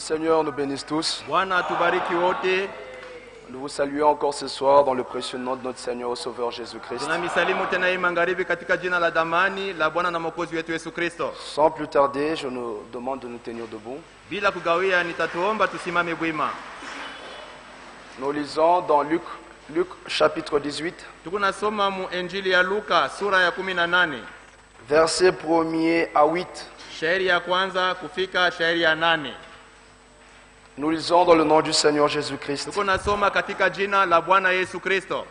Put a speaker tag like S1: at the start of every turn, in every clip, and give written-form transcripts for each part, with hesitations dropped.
S1: Seigneur nous bénisse tous.
S2: Bwana atubariki wote.
S1: Nous vous saluons encore ce soir dans le précieux nom de notre Seigneur et Sauveur Jésus-Christ.
S2: Tunamisalimu tena hii magharibi katika jina la damani la Bwana na Mwokozi wetu Yesu Kristo.
S1: Sans plus tarder, je nous demande de nous tenir debout.
S2: Bila kugawia nitatuomba tusimame bwima.
S1: Nous lisons dans Luc chapitre 18,
S2: Tukunasoma mu Injili ya Luka sura ya 18.
S1: versets 1er à 8.
S2: Shairi ya kwanza kufika shairi ya 8.
S1: Nous lisons dans le nom du Seigneur Jésus-Christ.
S2: Tukunasoma katika jina la Bwana Yesu Kristo.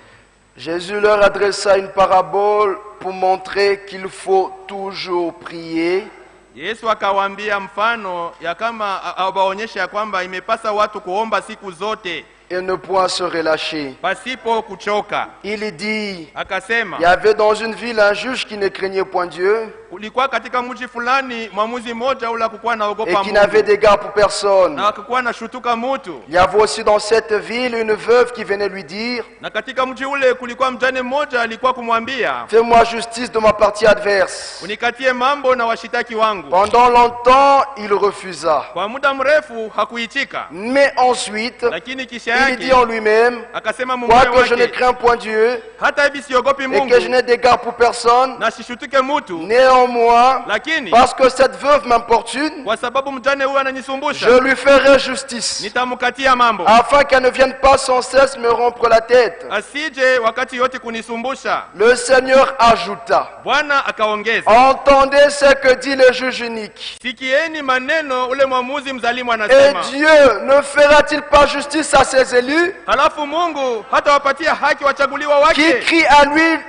S1: Jésus leur adressa une parabole pour montrer qu'il faut toujours prier
S2: Yesu akawaambia mfano ya kama awaonyesha ya kwamba imepasa watu kuomba siku zote
S1: et ne point se relâcher.
S2: pasipo kuchoka.
S1: Il dit,
S2: Akasema,
S1: il y avait dans une ville un juge qui ne craignait point Dieu
S2: kulikuwa katika mji fulani mwamuzi mmoja ule akukuwa
S1: et
S2: naogopa
S1: qui n'avait
S2: Mungu
S1: d'égard pour personne.
S2: na akukuwa na shutuka mutu.
S1: Il y avait aussi dans cette ville une veuve qui venait lui dire,
S2: Na katika mji ule kulikuwa mjane mmoja alikuwa kumwambia,
S1: fais-moi justice de ma partie adverse.
S2: unikatie mambo na washitaki wangu.
S1: Pendant longtemps, il refusa.
S2: Kwa muda mrefu hakuitika,
S1: Mais ensuite,
S2: lakini kisha
S1: il dit en
S2: yake
S1: lui-même,
S2: akasema mumoyo
S1: quoique je ne
S2: wake,
S1: crains point Dieu
S2: hata hivi siogopi
S1: et
S2: Mungu
S1: que je n'ai d'égard pour personne,
S2: na sishutuke mutu,
S1: néanmoins,
S2: lakini
S1: parce que cette veuve m'importune,
S2: kwa sababu mjane huyu
S1: je
S2: ananisumbusha,
S1: lui ferai justice,
S2: nitamkatia mambo
S1: afin qu'elle ne vienne pas sans cesse me rompre la tête.
S2: asije wakati yote kunisumbusha.
S1: Le Seigneur ajouta,
S2: Bwana akaongeza,
S1: entendez ce que dit le juge unique.
S2: sikieni maneno ule mwamuzi mzalimu
S1: Et
S2: anasema.
S1: Dieu ne fera-t-il pas justice à ses élus
S2: Halafu Mungu hatawapatia haki wachaguliwa
S1: qui
S2: wake
S1: crient à lui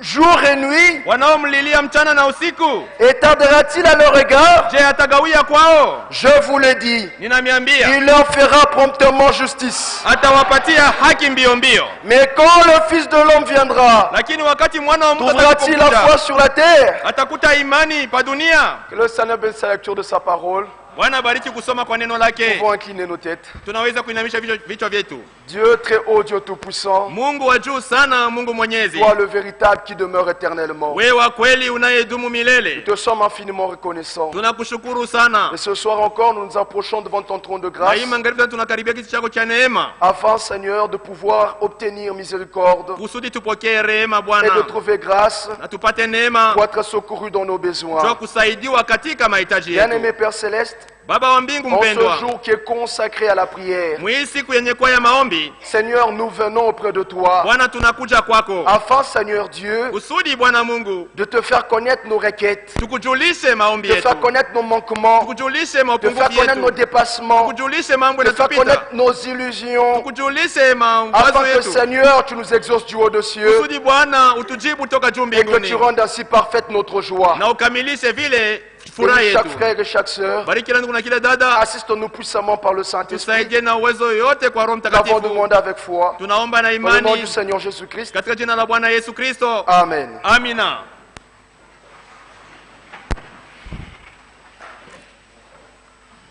S1: jour et nuit?
S2: wanaomlilia mchana na usiku?
S1: Et tardera-t-il à leur égard?
S2: Je, atagawia kwao?
S1: Je vous le dis,
S2: Ninamiambia
S1: il leur fera promptement justice.
S2: atawapatia haki mbio mbio.
S1: Mais quand le Fils de l'homme viendra,
S2: Lakini wakati mwana wa Mungu
S1: trouvera-t-il la foi
S2: atakapokuja,
S1: sur la terre?
S2: atakuta imani pa dunia?
S1: Que le Seigneur bénisse la lecture de sa parole.
S2: Bwana bariki kusoma kwa neno
S1: Nous
S2: lake.
S1: pouvons incliner nos têtes.
S2: Tunaweza kuinamisha vichwa vyetu.
S1: Dieu très haut, Dieu tout-puissant,
S2: Mungu wa juu sana, Mungu mwenyezi,
S1: toi le véritable qui demeure éternellement.
S2: wewe wa kweli unayedumu milele,
S1: Nous te sommes infiniment reconnaissants.
S2: tunakushukuru sana.
S1: Et ce soir encore, nous nous approchons devant ton trône de
S2: Na
S1: grâce,
S2: hii magharibi tunakaribia kiti chako cha neema
S1: afin, Seigneur, de pouvoir obtenir miséricorde
S2: kusudi tupokee rehema
S1: et de
S2: Bwana,
S1: trouver grâce
S2: na tupate neema
S1: pour être secourus dans nos
S2: kwa
S1: besoins.
S2: kusaidiwa katika mahitaji yetu.
S1: Bien-aimé Père Céleste,
S2: Baba wa mbingu
S1: en ce
S2: mpendwa,
S1: jour qui est consacré à la prière,
S2: mwii siku yenye kwa ya maombi,
S1: Seigneur, nous venons auprès de toi,
S2: Bwana tunakuja kwako
S1: afin, Seigneur Dieu,
S2: kusudi Bwana Mungu
S1: de te faire connaître nos requêtes,
S2: tukujulishe maombi
S1: de
S2: yetu,
S1: faire connaître nos manquements,
S2: tukujulishe
S1: de faire
S2: mapungufu
S1: connaître nos
S2: yetu,
S1: dépassements,
S2: tukujulishe mambo
S1: de faire
S2: yanatupita,
S1: connaître nos illusions,
S2: tukujulishe mawazo
S1: afin que,
S2: yetu,
S1: Seigneur, tu nous exauces du haut des cieux
S2: kusudi Bwana utujibu toka juu
S1: et que
S2: mbinguni
S1: tu rendes ainsi parfaite notre joie.
S2: na ukamilishe vile furaha
S1: Bénis chaque
S2: yetu.
S1: frère et chaque sœur,
S2: Bariki kila ndugu na kila dada,
S1: assiste-nous puissamment par le Saint-Esprit.
S2: tusaidie na uwezo yote kwa Roho
S1: Nous avons
S2: Mtakatifu.
S1: demandé avec foi,
S2: Tunaomba na
S1: au nom du
S2: imani
S1: Seigneur Jésus-Christ.
S2: katika jina la Bwana Yesu Kristo,
S1: Amen.
S2: amina.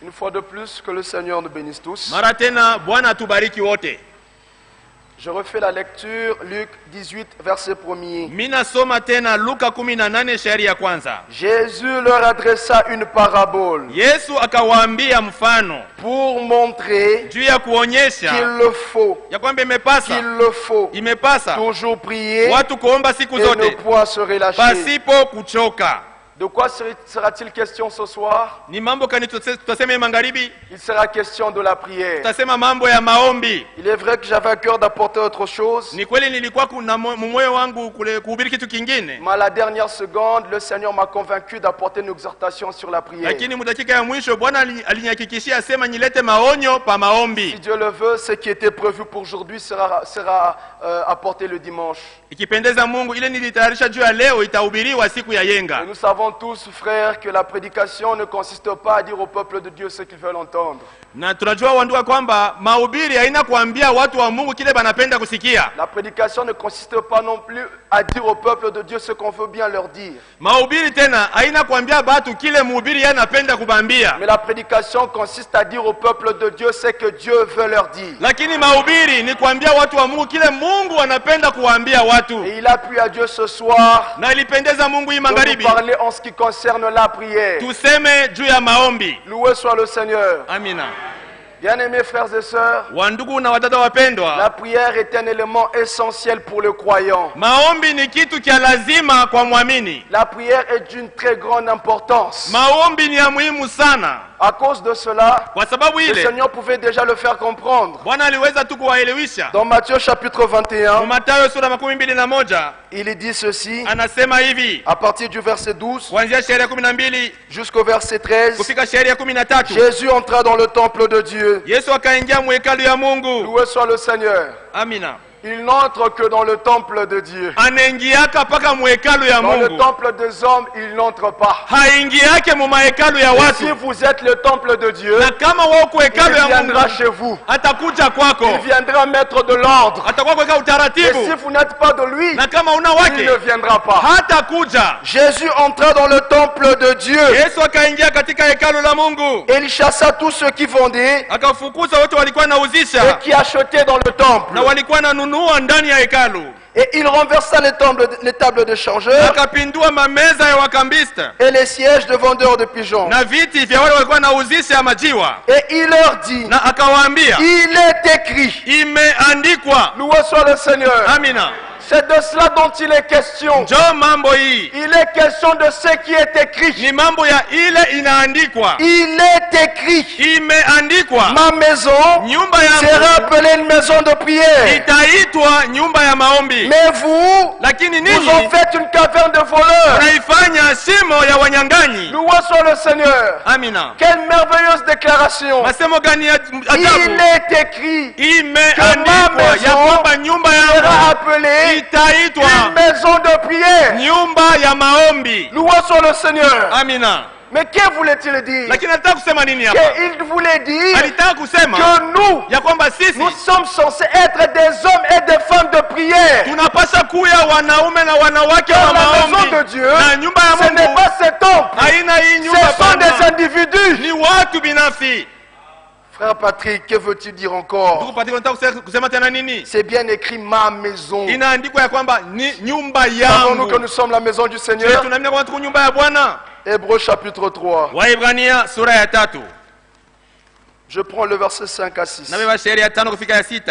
S1: Une fois de plus, que le Seigneur nous bénisse tous.
S2: Mara tena Bwana atubariki wote.
S1: Je refais la lecture, Luc 18, verset 1er.
S2: Mina soma tena Luka 18 shairi ya kwanza.
S1: Jésus leur adressa une parabole
S2: Yesu akawaambia mfano
S1: pour montrer
S2: juu ya
S1: qu'il
S2: kuonyesha
S1: le faut,
S2: ya kwamba imepasa
S1: toujours prier
S2: watu kuomba siku
S1: et ne
S2: zote
S1: point se relâcher.
S2: pasipo kuchoka.
S1: De quoi sera-t-il question ce soir?
S2: Ni mambo kani tutasema magharibi?
S1: Il sera question de la prière.
S2: Tutasema mambo ya maombi.
S1: Il est vrai que j'avais à cœur d'apporter autre chose,
S2: Ni kweli nilikuwa kuna moyo wangu kuhubiri kitu kingine,
S1: mais à la dernière seconde, le Seigneur m'a convaincu d'apporter une exhortation sur la prière.
S2: lakini mudakika ya mwisho Bwana alinihakikishia asema nilete maonyo pa maombi.
S1: Si Dieu le veut, ce qui était prévu pour aujourd'hui sera apporté le dimanche.
S2: Ikipendeza Mungu, ile nilitayarisha juu ya leo itahubiriwa siku ya yenga.
S1: Et nous savons tous, frères, que la prédication ne consiste pas à dire au peuple de Dieu ce qu'ils veulent entendre.
S2: Na tunajua wanduka kwamba mahubiri haina kuambia watu wa Mungu kile banapenda kusikia.
S1: La prédication ne consiste pas non plus à dire au peuple de Dieu ce qu'on veut bien leur dire.
S2: Mahubiri tena haina kuambia batu kile mhubiri yanapenda kubambia.
S1: Mais la prédication consiste à dire au peuple de Dieu ce que Dieu veut leur dire.
S2: Lakini mahubiri ni kuambia watu wa Mungu kile Mungu anapenda kuambia watu.
S1: Et il a plu à Dieu ce soir
S2: Na ilipendeza Mungu hii
S1: de nous
S2: magharibi
S1: parler en ce qui concerne la prière.
S2: tuseme juu ya maombi.
S1: Loué soit le Seigneur.
S2: Amina.
S1: Bien-aimés frères et sœurs,
S2: Wandugu na wadada wapendwa,
S1: la prière est un élément essentiel pour le croyant.
S2: maombi ni kitu kia lazima kwa muamini.
S1: La prière est d'une très grande importance.
S2: Maombi ni ya muhimu sana.
S1: À cause de cela,
S2: Kwa sababu
S1: le
S2: ile
S1: Seigneur pouvait déjà le faire comprendre.
S2: Bwana aliweza tu kuwaelewesha.
S1: Dans Matthieu chapitre 21,
S2: Mathayo sura 21
S1: il dit ceci,
S2: anasema hivi,
S1: à partir du verset 12
S2: kuanzia sheria 12
S1: jusqu'au verset 13,
S2: kufika sheria 13.
S1: Jésus entra dans le temple de Dieu.
S2: Yesu akaingia mwekalu ya Mungu.
S1: Loué soit le Seigneur.
S2: Amina.
S1: Il n'entre que dans le temple de Dieu.
S2: Anaingiaka paka mwekalu ya
S1: Dans le
S2: Mungu.
S1: temple des hommes, il n'entre pas.
S2: Haingiake mu mahekalu ya
S1: Et
S2: watu.
S1: si vous êtes le temple de Dieu,
S2: Na kama wako
S1: il
S2: hekalu ya Mungu,
S1: viendra chez vous.
S2: atakuja kwako.
S1: Il viendra mettre de l'ordre.
S2: Atakuwa kuweka
S1: Et
S2: utaratibu.
S1: si vous n'êtes pas de lui,
S2: Na kama una
S1: il
S2: wake,
S1: ne viendra pas.
S2: hatakuja.
S1: Jésus entra dans le temple de Dieu
S2: Yesu akaingia katika hekalu la Mungu.
S1: et il chassa tous ceux qui vendaient
S2: Akafukuza wote walikuwa
S1: et
S2: nauzisha
S1: qui achetaient dans le temple.
S2: na walikuwa nanunua ndani ya hekalu.
S1: Et il renversa les tables de changeurs
S2: Akapindua mameza ya wakambista
S1: et les sièges de vendeurs de pigeons.
S2: na viti vya wale walikuwa nauzisha majiwa,
S1: Et il leur dit,
S2: na akawaambia,
S1: il est écrit,
S2: imeandikwa.
S1: loué soit le Seigneur.
S2: Amina.
S1: C'est de cela dont il est question.
S2: Njoo mambo hii
S1: Il est question de ce qui est écrit.
S2: ni mambo ya ile inaandikwa.
S1: Il est écrit,
S2: Imeandikwa,
S1: ma maison
S2: nyumba
S1: sera
S2: yangu
S1: appelée une maison de prière.
S2: itaitwa nyumba ya maombi,
S1: Mais vous,
S2: lakini
S1: vous en
S2: ninyi
S1: faites une caverne de voleurs.
S2: mnaifanya shimo ya wanyang'anyi.
S1: Loué soit le Seigneur.
S2: Amina.
S1: Quelle merveilleuse déclaration.
S2: Masemo gani ya
S1: Il
S2: ajabu!
S1: est écrit,
S2: Imeandikwa ya kwamba nyumba
S1: sera
S2: yangu
S1: appelée
S2: itaitwa
S1: une maison de prière.
S2: nyumba ya maombi.
S1: Loué soit le Seigneur.
S2: Amina.
S1: Mais que voulait-il dire?
S2: Lakini alitaka kusema nini hapa?
S1: Il voulait dire
S2: Alitaka kusema
S1: que nous,
S2: ya kwamba sisi
S1: nous sommes censés être des hommes et des femmes de prière.
S2: tunapaswa kuya wanaume na wanawake wa
S1: Dans la
S2: maombi.
S1: maison de Dieu,
S2: Na nyumba ya
S1: ce n'est
S2: Mungu
S1: pas cet temple.
S2: haina hii
S1: Ce
S2: nyumba
S1: sont des
S2: pana,
S1: individus.
S2: ni watu binafsi.
S1: Frère Patrick, que veux-tu dire encore?
S2: Ndugu Patrick, unataka kusema tena nini?
S1: C'est bien écrit ma maison.
S2: Inaandikwa ya kwamba ni nyumba
S1: Savons-nous que
S2: yangu.
S1: nous sommes la maison du
S2: Je,
S1: Seigneur?
S2: tunaamini kwamba tuko nyumba ya Bwana.
S1: Hébreux chapitre 3.
S2: Waibrania sura ya 3.
S1: Je prends le verset 5 à 6.
S2: Nabeba sheria ya 5 kufika ya 6.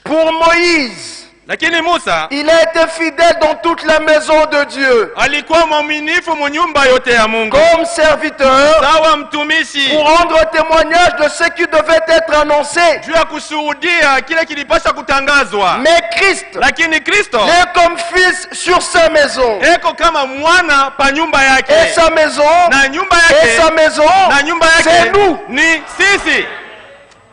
S1: Pour Moïse,
S2: Lakini Musa
S1: il a été fidèle dans toute la maison de Dieu,
S2: alikuwa mwaminifu mu nyumba yote ya Mungu,
S1: comme serviteur,
S2: sawa mtumishi,
S1: pour rendre témoignage de ce qui devait être annoncé.
S2: juu ya kushuhudia kile kilipasha kutangazwa.
S1: Mais Christ
S2: Lakini Kristo
S1: est comme fils sur sa maison.
S2: eko kama mwana pa nyumba
S1: Et
S2: yake,
S1: sa maison,
S2: na nyumba
S1: et sa
S2: yake
S1: maison,
S2: na nyumba
S1: c'est
S2: yake
S1: nous.
S2: ni sisi.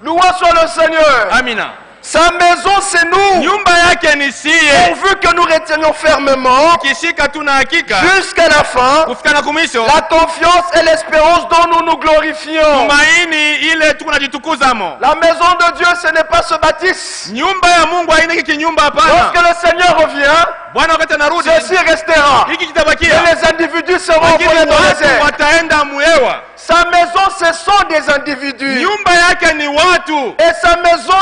S1: Loué soit le Seigneur.
S2: Amina.
S1: Sa maison, c'est nous.
S2: Nyumba yake ni siye,
S1: Pourvu que nous retenions fermement
S2: kishika tuna hakika
S1: jusqu'à la fin
S2: kufika na kumisho
S1: la confiance et l'espérance dont nous nous glorifions.
S2: tumaini ile tuko najitukuzamo.
S1: La maison de Dieu, ce n'est pas ce bâtisse.
S2: Nyumba ya Mungu haina hiki kinyumba,
S1: Lorsque
S2: hapana.
S1: le Seigneur revient,
S2: Bwana wakati anarudi
S1: ceci restera.
S2: hiki
S1: Et
S2: kitabakia,
S1: les individus seront
S2: lakini
S1: envoyés dans les
S2: watu
S1: airs.
S2: wataenda muewa.
S1: Sa maison, ce sont des individus.
S2: Nyumba yake ni watu,
S1: Et sa maison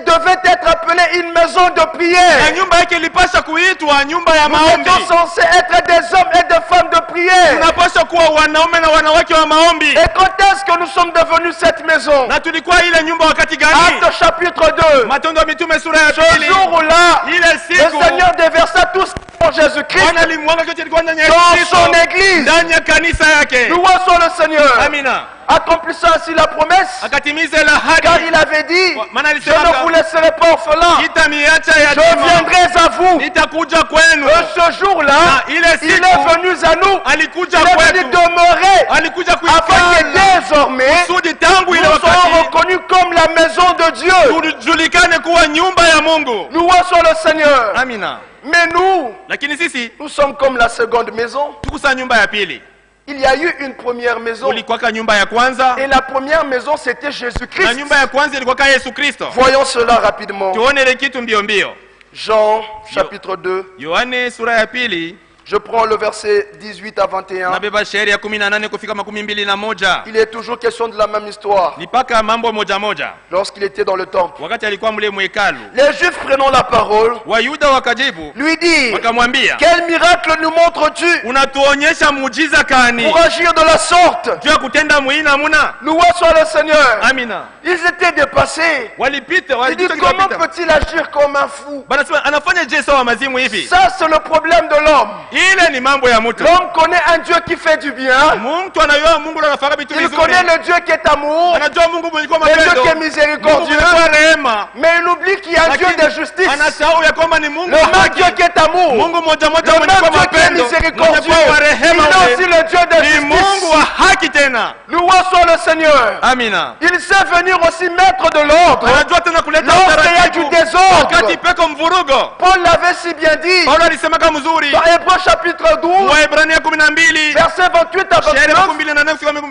S1: devait être appelée une maison de
S2: na
S1: prière.
S2: nyumba yake ilipasha kuitwa nyumba ya
S1: Nous
S2: maombi.
S1: étions censés être des hommes et des femmes de prière.
S2: Tunapaswa kuwa wanaume na wanawake wa maombi.
S1: Et quand est-ce que nous sommes devenus cette maison?
S2: Na tulikuwa ile nyumba wakati gani?
S1: Acte chapitre 2.
S2: Matendo ya Mitume sura ya
S1: Ce
S2: pili.
S1: jour-là,
S2: Ile
S1: le
S2: siku
S1: Seigneur déversa tout en Jésus-Christ
S2: Bwana alimwaga chote kilikuwa ndani ya
S1: dans
S2: Kristo,
S1: son église.
S2: ndani ya kanisa yake.
S1: Loué soit le Seigneur.
S2: Amina.
S1: Accomplissant ainsi la promesse,
S2: Akatimiza ile
S1: car
S2: ahadi,
S1: il avait dit,
S2: maana
S1: je
S2: alisema
S1: ne vous laisserai pas orphelins,
S2: sitamiacha
S1: je
S2: yatima,
S1: viendrai à vous.
S2: nitakuja kwenu.
S1: Et ce jour-là,
S2: Na ile
S1: il est
S2: siku
S1: venu à nous,
S2: alikuja
S1: il est venu
S2: kwetu,
S1: demeurer,
S2: alikuja
S1: afin que
S2: kuikala
S1: désormais,
S2: kusudi tangu
S1: nous
S2: ile
S1: serons
S2: wakati
S1: reconnus comme la maison de Dieu.
S2: tujulikane kuwa nyumba ya Mungu.
S1: Loué soit le Seigneur.
S2: Amina.
S1: Mais nous,
S2: Lakini sisi
S1: nous sommes comme la seconde maison.
S2: tukusa nyumba ya pili.
S1: Il y a eu une première maison.
S2: Kulikuwaka nyumba ya kwanza,
S1: Et la première maison, c'était
S2: na
S1: Jésus-Christ.
S2: nyumba ya kwanza ilikuwaka Yesu Kristo.
S1: Voyons cela rapidement.
S2: Tuone ile kitu mbio mbio.
S1: Jean, chapitre 2,
S2: Yohane sura ya pili
S1: Je prends le verset 18 à 21.
S2: nabeba shairi ya 18 kufika 21.
S1: Il est toujours question de la même histoire.
S2: Ni paka mambo moja moja.
S1: Lorsqu'il était dans le temple,
S2: Wakati alikuwa mle mwekalu,
S1: les Juifs prenant la parole
S2: Wayuda wakajibu
S1: lui disent:
S2: wakamwambia,
S1: quel miracle nous montres-tu
S2: unatuonyesha muujiza kani
S1: pour agir de la sorte?
S2: juu ya kutenda muina muna?
S1: Loué soit le Seigneur.
S2: Amina.
S1: Ils étaient dépassés.
S2: Walipita
S1: Ils disent: comment peut-il agir comme un fou?
S2: banasema anafanya je sawa mazimu hivi?
S1: Ça, c'est le problème de l'homme.
S2: Ile ni mambo ya mtu.
S1: L'homme connaît un Dieu qui fait du bien.
S2: Mtu anayua Mungu anafanya vitu
S1: Il
S2: vizuri.
S1: connaît le Dieu qui est amour,
S2: Anajua Mungu mwenye
S1: le Dieu
S2: mapendo.
S1: qui est
S2: Mungu
S1: miséricordieux.
S2: mwenye rehema.
S1: Mais il oublie qu'il y a un Dieu de justice.
S2: Anasahau ya kwamba ni Mungu
S1: Le
S2: wa
S1: même
S2: haki.
S1: Dieu qui est amour.
S2: Mungu moja moja
S1: Le
S2: mwenye
S1: même Dieu qui est
S2: mapendo.
S1: miséricordieux.
S2: Mwenye wa
S1: Il
S2: rehema
S1: est aussi
S2: ule.
S1: le Dieu de
S2: Ni Mungu
S1: justice.
S2: wa haki tena.
S1: Loué soit le Seigneur.
S2: Amina.
S1: Il sait venir aussi mettre de l'ordre.
S2: Anajua tena kuleta
S1: Lorsqu'il y a du
S2: utaratibu.
S1: désordre.
S2: Wakati peko mvurugo.
S1: Paul l'avait si bien dit
S2: Paulo alisemaka mzuri.
S1: dans Hébreux chapitre 12,
S2: Waebrania 12.
S1: verset 28 à
S2: Shairi
S1: 29.
S2: 28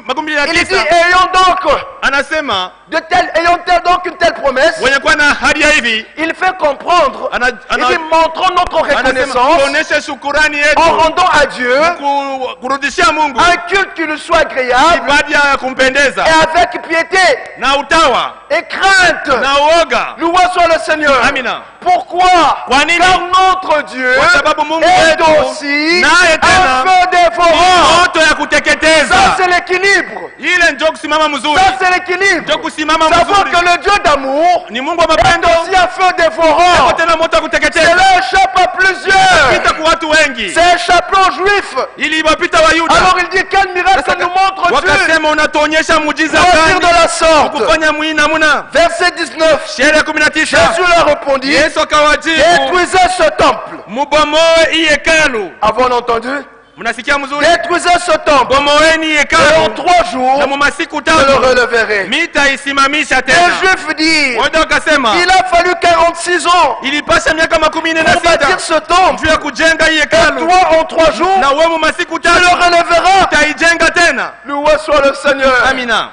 S2: kufika
S1: Il dit:
S2: 29.
S1: ayons donc donc une telle promesse,
S2: Wenye kuwa na ahadi ya hivi.
S1: il fait comprendre,
S2: Ana-
S1: il dit: montrons notre
S2: Anasema
S1: reconnaissance
S2: tuoneshe shukurani
S1: en
S2: yetu.
S1: rendant à Dieu
S2: Kurudishia Mungu
S1: un culte qui lui soit agréable
S2: ibada ya kumpendeza
S1: et avec piété
S2: na utawa
S1: et crainte.
S2: na uoga.
S1: Loué soit le Seigneur.
S2: Amina.
S1: Pourquoi?
S2: Kwa nini?
S1: Car notre Dieu
S2: Kwa sababu Mungu
S1: est
S2: wetu
S1: aussi
S2: naye
S1: un
S2: tena
S1: feu dévorant.
S2: moto ya
S1: Ça,
S2: kuteketeza.
S1: c'est l'équilibre.
S2: Ile ndio kusimama mzuri,
S1: Ça, c'est l'équilibre.
S2: ndio kusimama
S1: Savoir
S2: mzuri.
S1: que le Dieu d'amour
S2: Ni Mungu wa
S1: est
S2: mapendo,
S1: aussi un feu
S2: hapo
S1: dévorant.
S2: tena moto wa kuteketeza.
S1: Cela échappe à plusieurs.
S2: Pita kwa watu wengi,
S1: C'est échappé aux Juifs.
S2: ili wapita Wayuda.
S1: Alors il dit: quel miracle nous montre-tu
S2: Wakasema unatuonyesha muujiza
S1: pour agir de
S2: gani
S1: la sorte?
S2: kufanya mwina muna?
S1: Verset 19.
S2: Shairi ya 19.
S1: Jésus leur répondit:
S2: Yesu akawajibu,
S1: détruisez ce temple.
S2: mubomoe hii hekalu.
S1: Avons-nous entendu?
S2: Mnasikia mzuri?
S1: Détruisez ce temple.
S2: Bomoeni
S1: Et en
S2: hekalu
S1: 3 jours,
S2: na mu masiku
S1: je le
S2: 3
S1: releverai.
S2: mitaisimamisha
S1: Les
S2: tena.
S1: Juifs disent:
S2: Wote wakasema
S1: il a fallu 46 ans
S2: ilipasha miaka 46
S1: pour bâtir ce temple.
S2: juu ya kujenga hii
S1: Et
S2: hekalu,
S1: toi, en 3 jours,
S2: na wewe mu masiku
S1: tu le
S2: 3
S1: relèveras.
S2: utaijenga tena.
S1: Loué soit le Seigneur.
S2: Amina.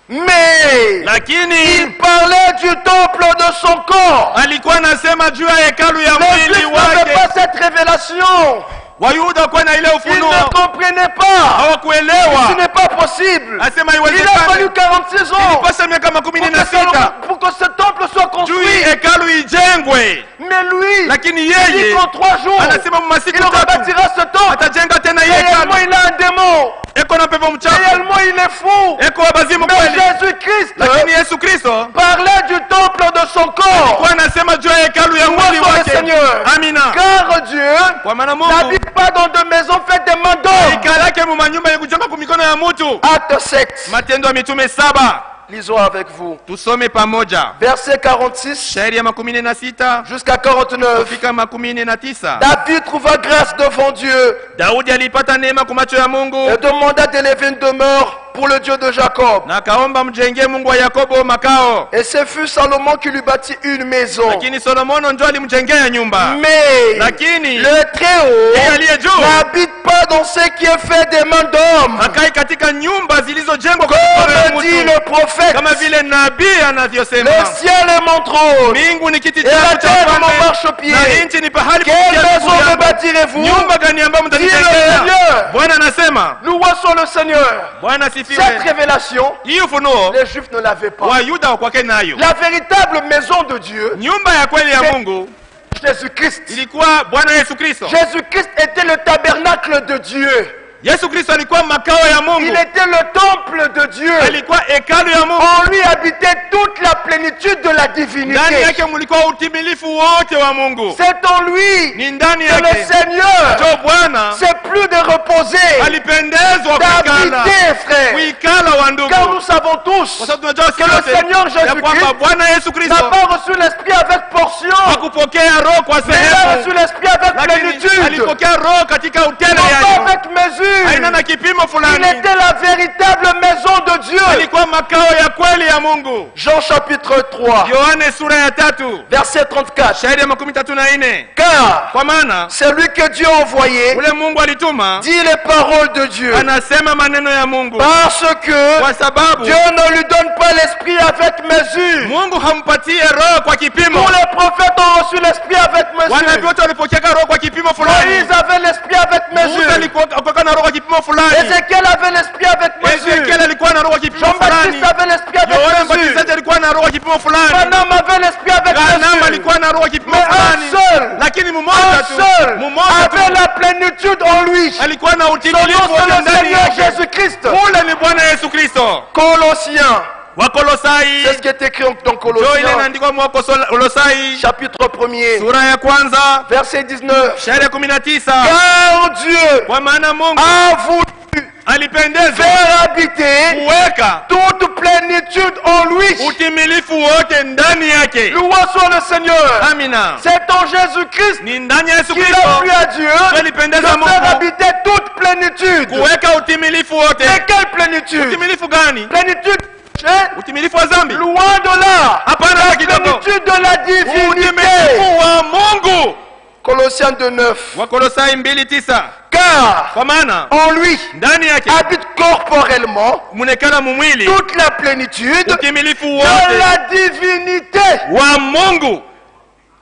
S1: Mais
S2: Lakini
S1: il parlait du temple de son corps.
S2: alikuwa anasema juu ya hekalu ya
S1: Les
S2: mwili
S1: Juifs n'avaient pas
S2: wake.
S1: cette révélation.
S2: Wayuda kwa na ile
S1: Ils
S2: ufunuo
S1: ne comprenaient pas. Ce
S2: hawakuelewa.
S1: n'est pas possible.
S2: Asema
S1: Il a fallu
S2: iwezekane
S1: 46 ans
S2: ilipasha miaka
S1: pour
S2: 16
S1: pour que ce temple soit
S2: juu hii
S1: construit.
S2: hekalu ijengwe.
S1: Mais lui,
S2: Lakini
S1: il dit
S2: yeye
S1: qu'en 3 jours,
S2: anasema mu masiku
S1: il
S2: 3
S1: rebâtira ce temple.
S2: atajenga tena hii
S1: Réellement,
S2: hekalu.
S1: il a un démon.
S2: Eko na pepo mchafu,
S1: Réellement, il est fou.
S2: eko wabazimu
S1: Mais
S2: kweli.
S1: Jésus-Christ
S2: Lakini Yesu Kristo
S1: parlait du temple de son corps.
S2: kwa anasema juu ya hekalu ya mwili
S1: Loué soit le
S2: wake.
S1: Seigneur.
S2: Amina.
S1: Car Dieu
S2: Kwa maana Mungu
S1: n'habite pas dans de maisons faites des mains d'hommes.
S2: ikalake mu manyumba ya kujenga kwa mikono ya mtu.
S1: Acte 7.
S2: Matendo ya Mitume 7.
S1: Lisons avec vous.
S2: Tusome pamoja.
S1: Verset 46
S2: Shairi ya 16
S1: jusqu'à 49.
S2: kufika 19.
S1: David trouva grâce devant Dieu
S2: Daudi alipata neema kwa macho ya Mungu
S1: et demanda d'élever une demeure pour le Dieu de Jacob.
S2: na akaomba mjengee Mungu wa Yakobo makao.
S1: Et ce fut Salomon qui lui bâtit une maison.
S2: Lakini Solomono ndio alimjengea nyumba.
S1: Mais
S2: Lakini
S1: le Très-Haut
S2: yeye aliye juu
S1: n'habite pas dans ce qui est fait des mains d'hommes.
S2: akai katika nyumba zilizojengwa kwa mikono ya
S1: Comme dit
S2: mtu.
S1: le prophète,
S2: Kama vile nabii anavyosema,
S1: le ciel est mon trône
S2: mbingu ni kiti
S1: et la
S2: changu cha
S1: terre mon
S2: ufalme
S1: marchepied.
S2: na nchi ni pahali pa
S1: Quelle
S2: kutia miguu
S1: maison me
S2: yangu.
S1: bâtirez-vous?
S2: Nyumba gani ambayo
S1: Dit le
S2: mtanijengea?
S1: Seigneur.
S2: Bwana anasema.
S1: Loué soit le Seigneur.
S2: Bwana
S1: Cette
S2: sifiwe.
S1: révélation,
S2: Hii ufunuo
S1: les Juifs ne l'avaient pas.
S2: Wayuda wakwake nayo.
S1: La véritable maison de Dieu,
S2: Nyumba ya kweli ya Mungu
S1: Jésus-Christ.
S2: ilikuwa Bwana Yesu Kristo.
S1: Jésus-Christ était le tabernacle de Dieu.
S2: Yesu Kristo alikuwa makao ya
S1: Il
S2: Mungu.
S1: était le temple de Dieu.
S2: Alikuwa hekalu ya Mungu.
S1: En lui habitait toute la plénitude de la
S2: Ndani
S1: divinité.
S2: yake mlikuwa utimilifu wote wa Mungu.
S1: C'est en lui
S2: Ni ndani
S1: que le
S2: yake
S1: Seigneur
S2: ndio Bwana
S1: s'est plus de reposer,
S2: alipendezwa kuikala.
S1: d'habiter, frère.
S2: Kuikala wa ndugu.
S1: Car nous savons
S2: Kwa
S1: tous
S2: sababu tunajua
S1: que le
S2: sote
S1: Seigneur
S2: ya kwamba
S1: Jésus-Christ
S2: Bwana Yesu
S1: n'a
S2: Kristo
S1: pas reçu l'Esprit avec portion,
S2: hakupokea roho kwa
S1: mais il a reçu
S2: sehemu,
S1: l'Esprit avec
S2: lakini
S1: plénitude.
S2: alipokea roho katika utele
S1: Non pas
S2: yayo.
S1: avec mesure.
S2: haina na kipimo
S1: Il
S2: fulani.
S1: était la véritable maison de Dieu.
S2: Alikuwa makao ya kweli ya Mungu.
S1: Jean chapitre 3,
S2: Yohane sura ya 3
S1: verset 34.
S2: shairi ya 34.
S1: Car
S2: Kwa maana
S1: celui que Dieu a envoyé
S2: ule Mungu alituma
S1: dit les paroles de Dieu.
S2: anasema maneno ya Mungu,
S1: Parce que
S2: kwa sababu
S1: Dieu ne lui donne pas l'esprit avec mesure.
S2: Mungu hampatie roho kwa kipimo.
S1: Tous les prophètes ont reçu l'esprit avec
S2: Wanabii
S1: mesure.
S2: wote walipokea roho kwa kipimo fulani.
S1: Moïse avait l'esprit avec
S2: Musa
S1: mesure.
S2: alikuwa na roho kwa kipimo fulani.
S1: Ézéchiel avait l'esprit avec
S2: Ezekiel
S1: mesure.
S2: alikuwa na roho kwa kipimo fulani.
S1: Jean-Baptiste avait l'esprit
S2: Yohana
S1: avec mesure.
S2: Mbatizaji alikuwa na roho kwa kipimo fulani.
S1: Branham avait l'esprit avec
S2: Branham
S1: mesure.
S2: alikuwa na roho kwa kipimo
S1: Mais un
S2: fulani.
S1: seul,
S2: Lakini
S1: un
S2: mmoja tu,
S1: seul
S2: mmoja
S1: avait
S2: tu
S1: la plénitude en lui.
S2: alikuwa na
S1: Son
S2: utimilifu
S1: nom c'est
S2: wote
S1: le
S2: ndani
S1: Seigneur
S2: yake.
S1: Jésus-Christ.
S2: Ule ni Bwana Yesu Kristo.
S1: Colossiens,
S2: Wakolosai,
S1: c'est ce qui est écrit dans
S2: ndio ile
S1: Colossiens,
S2: inaandikwa Wakolosai
S1: chapitre 1er,
S2: sura ya kwanza
S1: verset 19.
S2: shairi ya 19.
S1: Car Dieu
S2: Kwa maana Mungu
S1: a voulu
S2: alipendeza
S1: faire habiter
S2: kuweka
S1: toute plénitude en lui.
S2: utimilifu wote ndani yake.
S1: Loué soit le Seigneur.
S2: Amina.
S1: C'est en Jésus-Christ
S2: Ni ndani ya Yesu
S1: qu'il
S2: Kristo
S1: a plu à Dieu de
S2: alipendeza
S1: faire
S2: Mungu
S1: habiter toute plénitude.
S2: kuweka utimilifu wote.
S1: Mais quelle plénitude?
S2: Utimilifu gani?
S1: Plénitude,
S2: Utimilifu wa dhambi?
S1: loin de là.
S2: Hapana,
S1: La
S2: hata kidogo.
S1: plénitude de la divinité.
S2: Utimilifu wa Mungu.
S1: Colossiens 2:9.
S2: Wakolosai 2:9.
S1: Car
S2: Kwa maana
S1: en lui
S2: ndani yake
S1: habite corporellement
S2: munekana mumwili
S1: toute la plénitude
S2: utimilifu
S1: de
S2: wote
S1: la divinité.
S2: wa Mungu.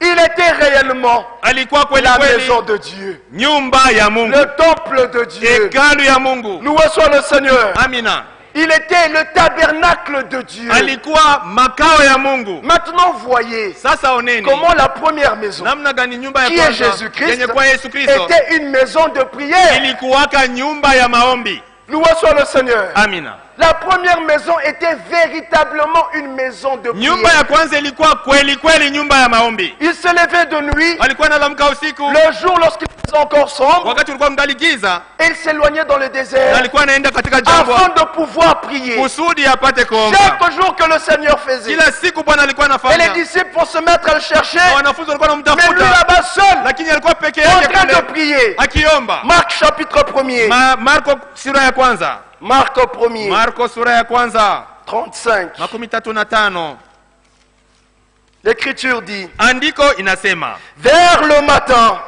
S1: Il était réellement
S2: Alikuwa kweli
S1: la
S2: kweli
S1: maison de Dieu,
S2: nyumba ya Mungu,
S1: le temple de Dieu.
S2: hekalu ya Mungu.
S1: Loué soit le Seigneur.
S2: Amina.
S1: Il était le tabernacle de Dieu.
S2: Alikuwa makao ya Mungu.
S1: Maintenant, voyez
S2: Sasa oneni
S1: comment la première maison,
S2: namna gani nyumba ya
S1: qui est
S2: kwanza
S1: Jésus-Christ,
S2: yenye kwa Yesu Kristo
S1: était une maison de prière.
S2: ilikuwaka nyumba ya maombi.
S1: Loué soit le Seigneur.
S2: Amina.
S1: La première maison était véritablement une maison de
S2: Nyumba
S1: prière.
S2: ya kwanza ilikuwa kweli kweli nyumba ya maombi.
S1: Il se levait de nuit,
S2: Alikuwa analamka usiku
S1: le jour lorsqu'il faisait encore sombre,
S2: wakati ulikuwa mgali giza,
S1: et il s'éloignait dans le
S2: na
S1: désert
S2: alikuwa anaenda katika
S1: afin
S2: jangwa
S1: de pouvoir prier.
S2: kusudi apate kuomba.
S1: Chaque jour que le Seigneur faisait.
S2: Kila siku Bwana alikuwa
S1: Et les
S2: anafanya,
S1: disciples vont se mettre à le chercher,
S2: na wanafunzi walikuwa
S1: mais lui
S2: wanamtafuta,
S1: là-bas seul,
S2: lakini alikuwa peke
S1: en
S2: yake
S1: train de
S2: kule
S1: prier.
S2: akiomba.
S1: Marc chapitre 1er.
S2: Marko sura ya kwanza,
S1: Marc 1er,
S2: Marko sura ya kwanza
S1: 35.
S2: 35.
S1: L'Écriture dit,
S2: Andiko inasema
S1: vers le matin,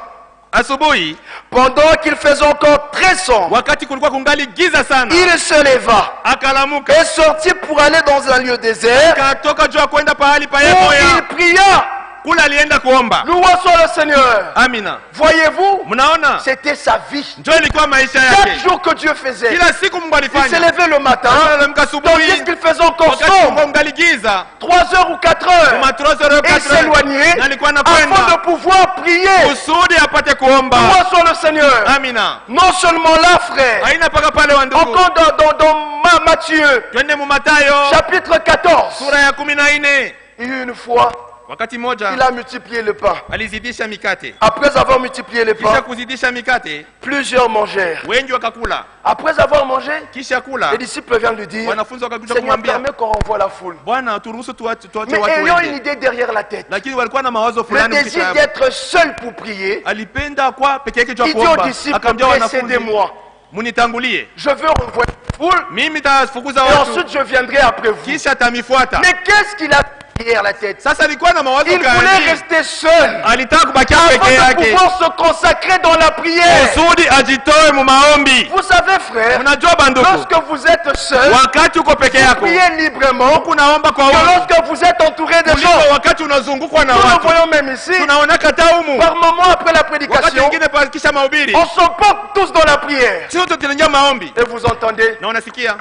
S2: asubuhi,
S1: pendant qu'il faisait encore très sombre,
S2: wakati kulikuwa kungali giza sana,
S1: il se leva
S2: akalamuka
S1: et sortit pour aller dans un lieu désert
S2: akatoka juu ya kwenda pahali pa
S1: où
S2: Yehoya,
S1: il pria.
S2: kule alienda kuomba.
S1: Loué soit le Seigneur.
S2: Amina.
S1: Voyez-vous,
S2: Mnaona,
S1: c'était sa vie.
S2: ndio ilikuwa maisha
S1: Chaque
S2: yake.
S1: jour que Dieu faisait,
S2: Kila siku Mungu
S1: il se
S2: alifanya.
S1: levait le matin,
S2: Analamka
S1: tandis
S2: asubuhi
S1: qu'il faisait encore
S2: wakati
S1: sombre,
S2: kulikuwa kungali giza,
S1: 3 heures ou 4 heures,
S2: kuma 3 heures,
S1: et il
S2: 4 heures,
S1: s'éloignait
S2: na alikuwa
S1: afin de
S2: anakwenda
S1: pouvoir prier.
S2: kusudi apate kuomba.
S1: Loué soit le Seigneur.
S2: Amina.
S1: Non seulement là, frère,
S2: Haina paka pale wa ndugu.
S1: encore dans Matthieu,
S2: Twende mu Mathayo
S1: chapitre 14,
S2: sura ya 14.
S1: il y a une fois,
S2: Wakati moja
S1: il a multiplié le pain.
S2: alizidisha mikate.
S1: Après avoir multiplié le
S2: Kisha
S1: pain,
S2: kuzidisha mikate,
S1: plusieurs mangèrent.
S2: wengi wakakula.
S1: Après avoir mangé,
S2: Kisha kula,
S1: les disciples viennent lui dire,
S2: wanafunzi wakakuja
S1: Seigneur,
S2: kumwambia,
S1: permets qu'on renvoie la foule.
S2: Bwana turuhusu tuache
S1: Mais
S2: watu
S1: ayant une
S2: wende.
S1: idée derrière la tête,
S2: Lakini walikuwa na mawazo
S1: le
S2: fulani
S1: désir
S2: mkichwa.
S1: d'être seul pour prier,
S2: Alipenda kwa peke yake juu ya
S1: il dit aux
S2: kuomba.
S1: disciples,
S2: Akamwambia wanafunzi,
S1: précédez-moi.
S2: munitangulie.
S1: Je veux renvoyer la foule
S2: Mimi tafukuza
S1: et
S2: watu,
S1: ensuite je viendrai après vous.
S2: kisha tamifuata.
S1: Mais qu'est-ce qu'il a derrière la tête?
S2: Sasa alikuwa na mawazo
S1: Il voulait
S2: gani?
S1: rester seul
S2: Alitaka kubakia peke
S1: afin de
S2: yake
S1: pouvoir se consacrer dans la prière.
S2: kusudi ajitoe mu maombi.
S1: Vous savez, frère,
S2: Unajua banduku,
S1: lorsque vous êtes seul,
S2: wakati uko peke
S1: vous
S2: yako
S1: priez librement,
S2: kunaomba kwa
S1: que
S2: watu
S1: lorsque vous êtes entouré de
S2: kuliko
S1: gens.
S2: wakati unazungukwa na
S1: Nous le
S2: watu.
S1: voyons même ici,
S2: Tunaona kataumu
S1: par moment après la
S2: wakati
S1: prédication,
S2: mwingine pa kisha mahubiri
S1: on s'emporte tous dans la prière.
S2: sio tunaingia maombi
S1: Et vous entendez,
S2: na unasikia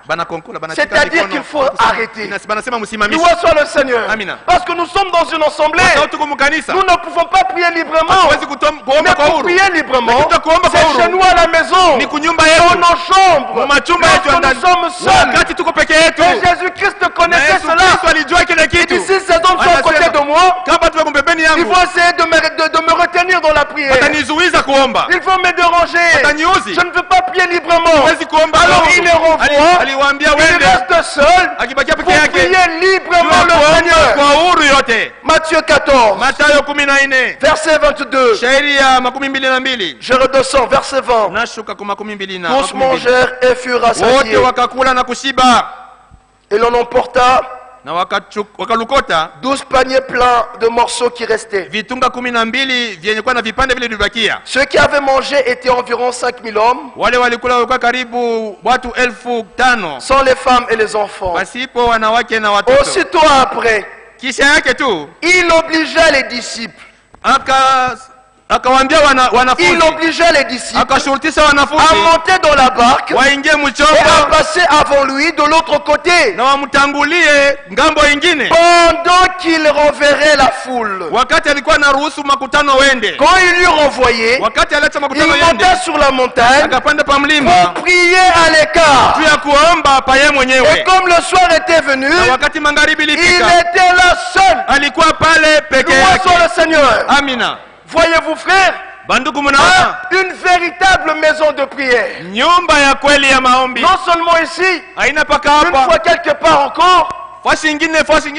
S2: bana konkola bana
S1: c'est-à-dire qu'il faut arrêter.
S2: banasema msimamishe.
S1: Loué soit le Seigneur.
S2: Amina.
S1: Parce que nous sommes dans une assemblée.
S2: Sasa tuko mkanisa,
S1: Nous ne pouvons pas prier librement.
S2: hatuwezi kuomba
S1: Mais
S2: kwa
S1: pour
S2: huru.
S1: prier librement,
S2: Lakini kuomba kwa
S1: c'est
S2: huru
S1: chez nous à la maison,
S2: ni kunyumba
S1: dans
S2: yetu,
S1: nos chambres,
S2: mu machumba yetu ya
S1: lorsque
S2: ndani.
S1: nous sommes seuls.
S2: Wakati tuko peke yetu,
S1: Et Jésus-Christ
S2: na
S1: connaissait
S2: Yesu
S1: cela.
S2: Kristo alijua kile
S1: Il dit,
S2: kitu.
S1: si ces hommes sont à côté de moi,
S2: Kama tuwe pembeni
S1: ils
S2: yangu,
S1: vont essayer de me retenir m'intervenir dans la prière.
S2: watanizuiza kuomba,
S1: Ils vont me déranger.
S2: wataniuzi,
S1: Je ne peux pas prier librement.
S2: huwezi kuomba.
S1: Alors il les renvoie.
S2: Aliwaambia
S1: Il
S2: wende,
S1: reste seul
S2: akibakia
S1: pour
S2: peke yake
S1: prier librement
S2: juu ya
S1: le
S2: kuomba
S1: Seigneur.
S2: kwa uhuru yote.
S1: Matthieu 14,
S2: Mathayo 14
S1: verset 22.
S2: shairi ya 22.
S1: Je redescends, verset 20.
S2: Nashuka kwa 22 na
S1: Tous
S2: 22.
S1: mangèrent et furent
S2: Wote
S1: rassasiés.
S2: wakakula na kushiba,
S1: Et l'on emporta
S2: na wakalukota
S1: 12 paniers pleins de morceaux qui restaient.
S2: vitunga 12 vyenye kuwa na vipande vile vilibakia.
S1: Ceux qui avaient mangé étaient environ 5000 hommes,
S2: Wale walikula walikuwa karibu watu 5,000
S1: sans les femmes et les enfants.
S2: pasipo wanawake na watoto.
S1: Aussitôt après,
S2: Kisha yake tu
S1: il obligea les disciples.
S2: akawaambia
S1: Il
S2: wanafunzi,
S1: obligea les disciples
S2: akashurutisha
S1: à
S2: wanafunzi
S1: monter dans la barque
S2: waingie
S1: et à
S2: mchombo
S1: passer avant lui de l'autre côté,
S2: na wamtangulie ngambo ingine,
S1: pendant qu'il renverrait la foule.
S2: wakati alikuwa anaruhusu makutano wende.
S1: Quand il lui renvoyait,
S2: Wakati aliacha
S1: il
S2: makutano yende,
S1: monta sur la montagne
S2: akapanda pa mlima
S1: pour prier à l'écart.
S2: juu ya kuomba pa yeye
S1: Et
S2: mwenyewe.
S1: comme le soir était venu,
S2: Na wakati magharibi
S1: il
S2: ilifika,
S1: était là seul.
S2: alikuwa pale peke
S1: Louons
S2: yake.
S1: soit le Seigneur.
S2: Amina.
S1: Voyez-vous, frère,
S2: Bandugu, mnaona
S1: une véritable maison de prière.
S2: nyumba ya kweli ya maombi
S1: Non seulement ici,
S2: haina paka
S1: une fois
S2: hapa,
S1: quelque part encore,
S2: fasi ingine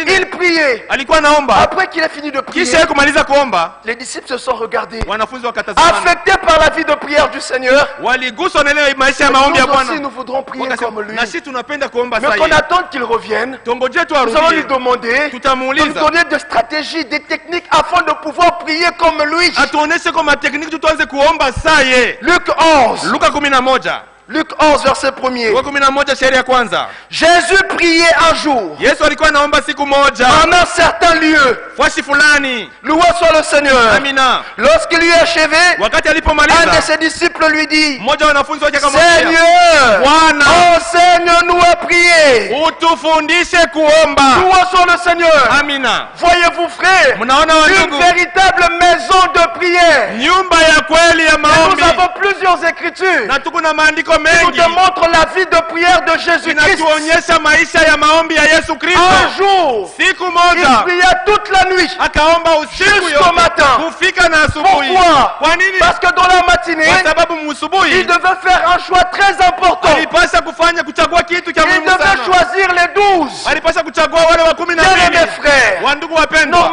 S1: il priait.
S2: alikuwa naomba.
S1: Après qu'il ait fini de prier,
S2: Kisha yeye kumaliza kuomba,
S1: les disciples se sont regardés,
S2: wanafunzi wakatazamana,
S1: affectés par la vie de prière du Seigneur.
S2: waliguswa na ile maisha ya
S1: Nous
S2: maombi ya
S1: aussi,
S2: Bwana.
S1: nous voudrons prier
S2: Wakasema,
S1: comme lui.
S2: na sisi tunapenda kuomba
S1: Mais
S2: sasa
S1: qu'on
S2: hivi.
S1: attende qu'il revienne.
S2: Tongoje tu
S1: Nous allons lui
S2: arudie,
S1: demander de nous
S2: tutamuuliza
S1: donner des stratégies, des techniques afin de pouvoir prier comme lui.
S2: atuoneshe kwa matekniki tu tuanze kuomba saa ye.
S1: Luc 11,
S2: Luka 11
S1: Luc 11, verset 1er.
S2: Luka 11 shairi ya kwanza.
S1: Jésus priait un jour,
S2: Yesu alikuwa anaomba siku moja
S1: en un certain lieu.
S2: fasi fulani.
S1: Loué soit le Seigneur.
S2: Amina.
S1: Lorsqu'il eut achevé,
S2: Wakati
S1: un de
S2: alipomaliza,
S1: ses disciples lui dit,
S2: mmoja wa wanafunzi wake akamwambia,
S1: Seigneur,
S2: Bwana,
S1: enseigne-nous à prier.
S2: utufundishe kuomba.
S1: Loué soit le Seigneur.
S2: Amina.
S1: Voyez-vous, frère,
S2: Mnaona
S1: une
S2: wandugu,
S1: véritable maison de prière.
S2: nyumba ya kweli ya
S1: Et
S2: maombi,
S1: nous avons plusieurs écritures
S2: na tuko na maandiko
S1: qui nous
S2: mengi
S1: démontrent la vie de prière de Jésus-Christ.
S2: inatuonyesha maisha ya maombi ya Yesu
S1: Un
S2: Kristo.
S1: jour,
S2: Siku
S1: il
S2: moja
S1: pria toute la nuit.
S2: akaomba usiku
S1: Jusqu'au
S2: yote
S1: matin.
S2: kufika na asubuhi.
S1: Pourquoi?
S2: Kwa nini?
S1: Parce que dans la matinée,
S2: Kwa sababu
S1: il
S2: musubuhi
S1: devait faire un choix très important.
S2: alipasha kufanya kuchagua kitu cha
S1: Il
S2: muhimu
S1: devait
S2: sana.
S1: choisir les 12.
S2: Alipasha kuchagua wale wa 12.
S1: Bien-aimés frères,
S2: Wandugu wapendwa,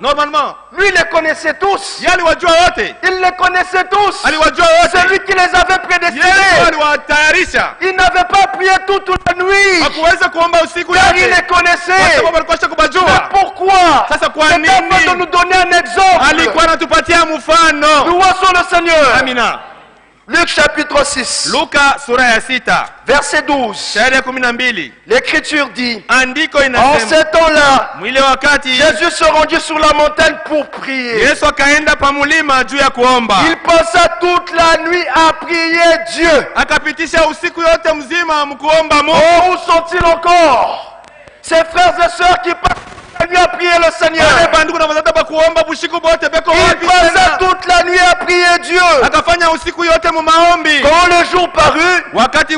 S1: normalement, lui les connaissait tous.
S2: yeye aliwajua wote,
S1: Il les connaissait tous.
S2: aliwajua wote,
S1: C'est lui qui les avait
S2: yeye
S1: prédestinés.
S2: aliwatayarisha.
S1: Il n'avait pas prié toute la nuit,
S2: Hakuweza kuomba usiku
S1: car il
S2: yote
S1: les
S2: kwa
S1: connaissait.
S2: sababu alikuwa
S1: Mais
S2: kubajua.
S1: pourquoi?
S2: Sasa kwa
S1: C'est afin de
S2: nini
S1: nous donner un exemple.
S2: alikuwa anatupatia mfano?
S1: Louons soit le Seigneur.
S2: Amina.
S1: Luc chapitre 6,
S2: Luka sura ya 6
S1: verset 12.
S2: shairi ya 12.
S1: L'Écriture dit,
S2: Andiko
S1: en
S2: inasema
S1: ces temps-là,
S2: mwile wakati
S1: Jésus se rendit sur la montagne pour prier.
S2: Yesu akaenda pa mulima juu ya kuomba,
S1: Il passa toute la nuit à prier Dieu.
S2: akapitisha usiku yote mzima mkuomba Mungu.
S1: Oh, où sont-ils encore? Ces frères et sœurs qui passent la nuit à prier le Seigneur.
S2: Wale bandugu na wazata ba kuomba bushiku bote beko
S1: Il
S2: wapi
S1: passa
S2: tena?
S1: toute la nuit à prier Dieu.
S2: Akafanya usiku yote mu maombi.
S1: Quand le jour parut,
S2: Wakati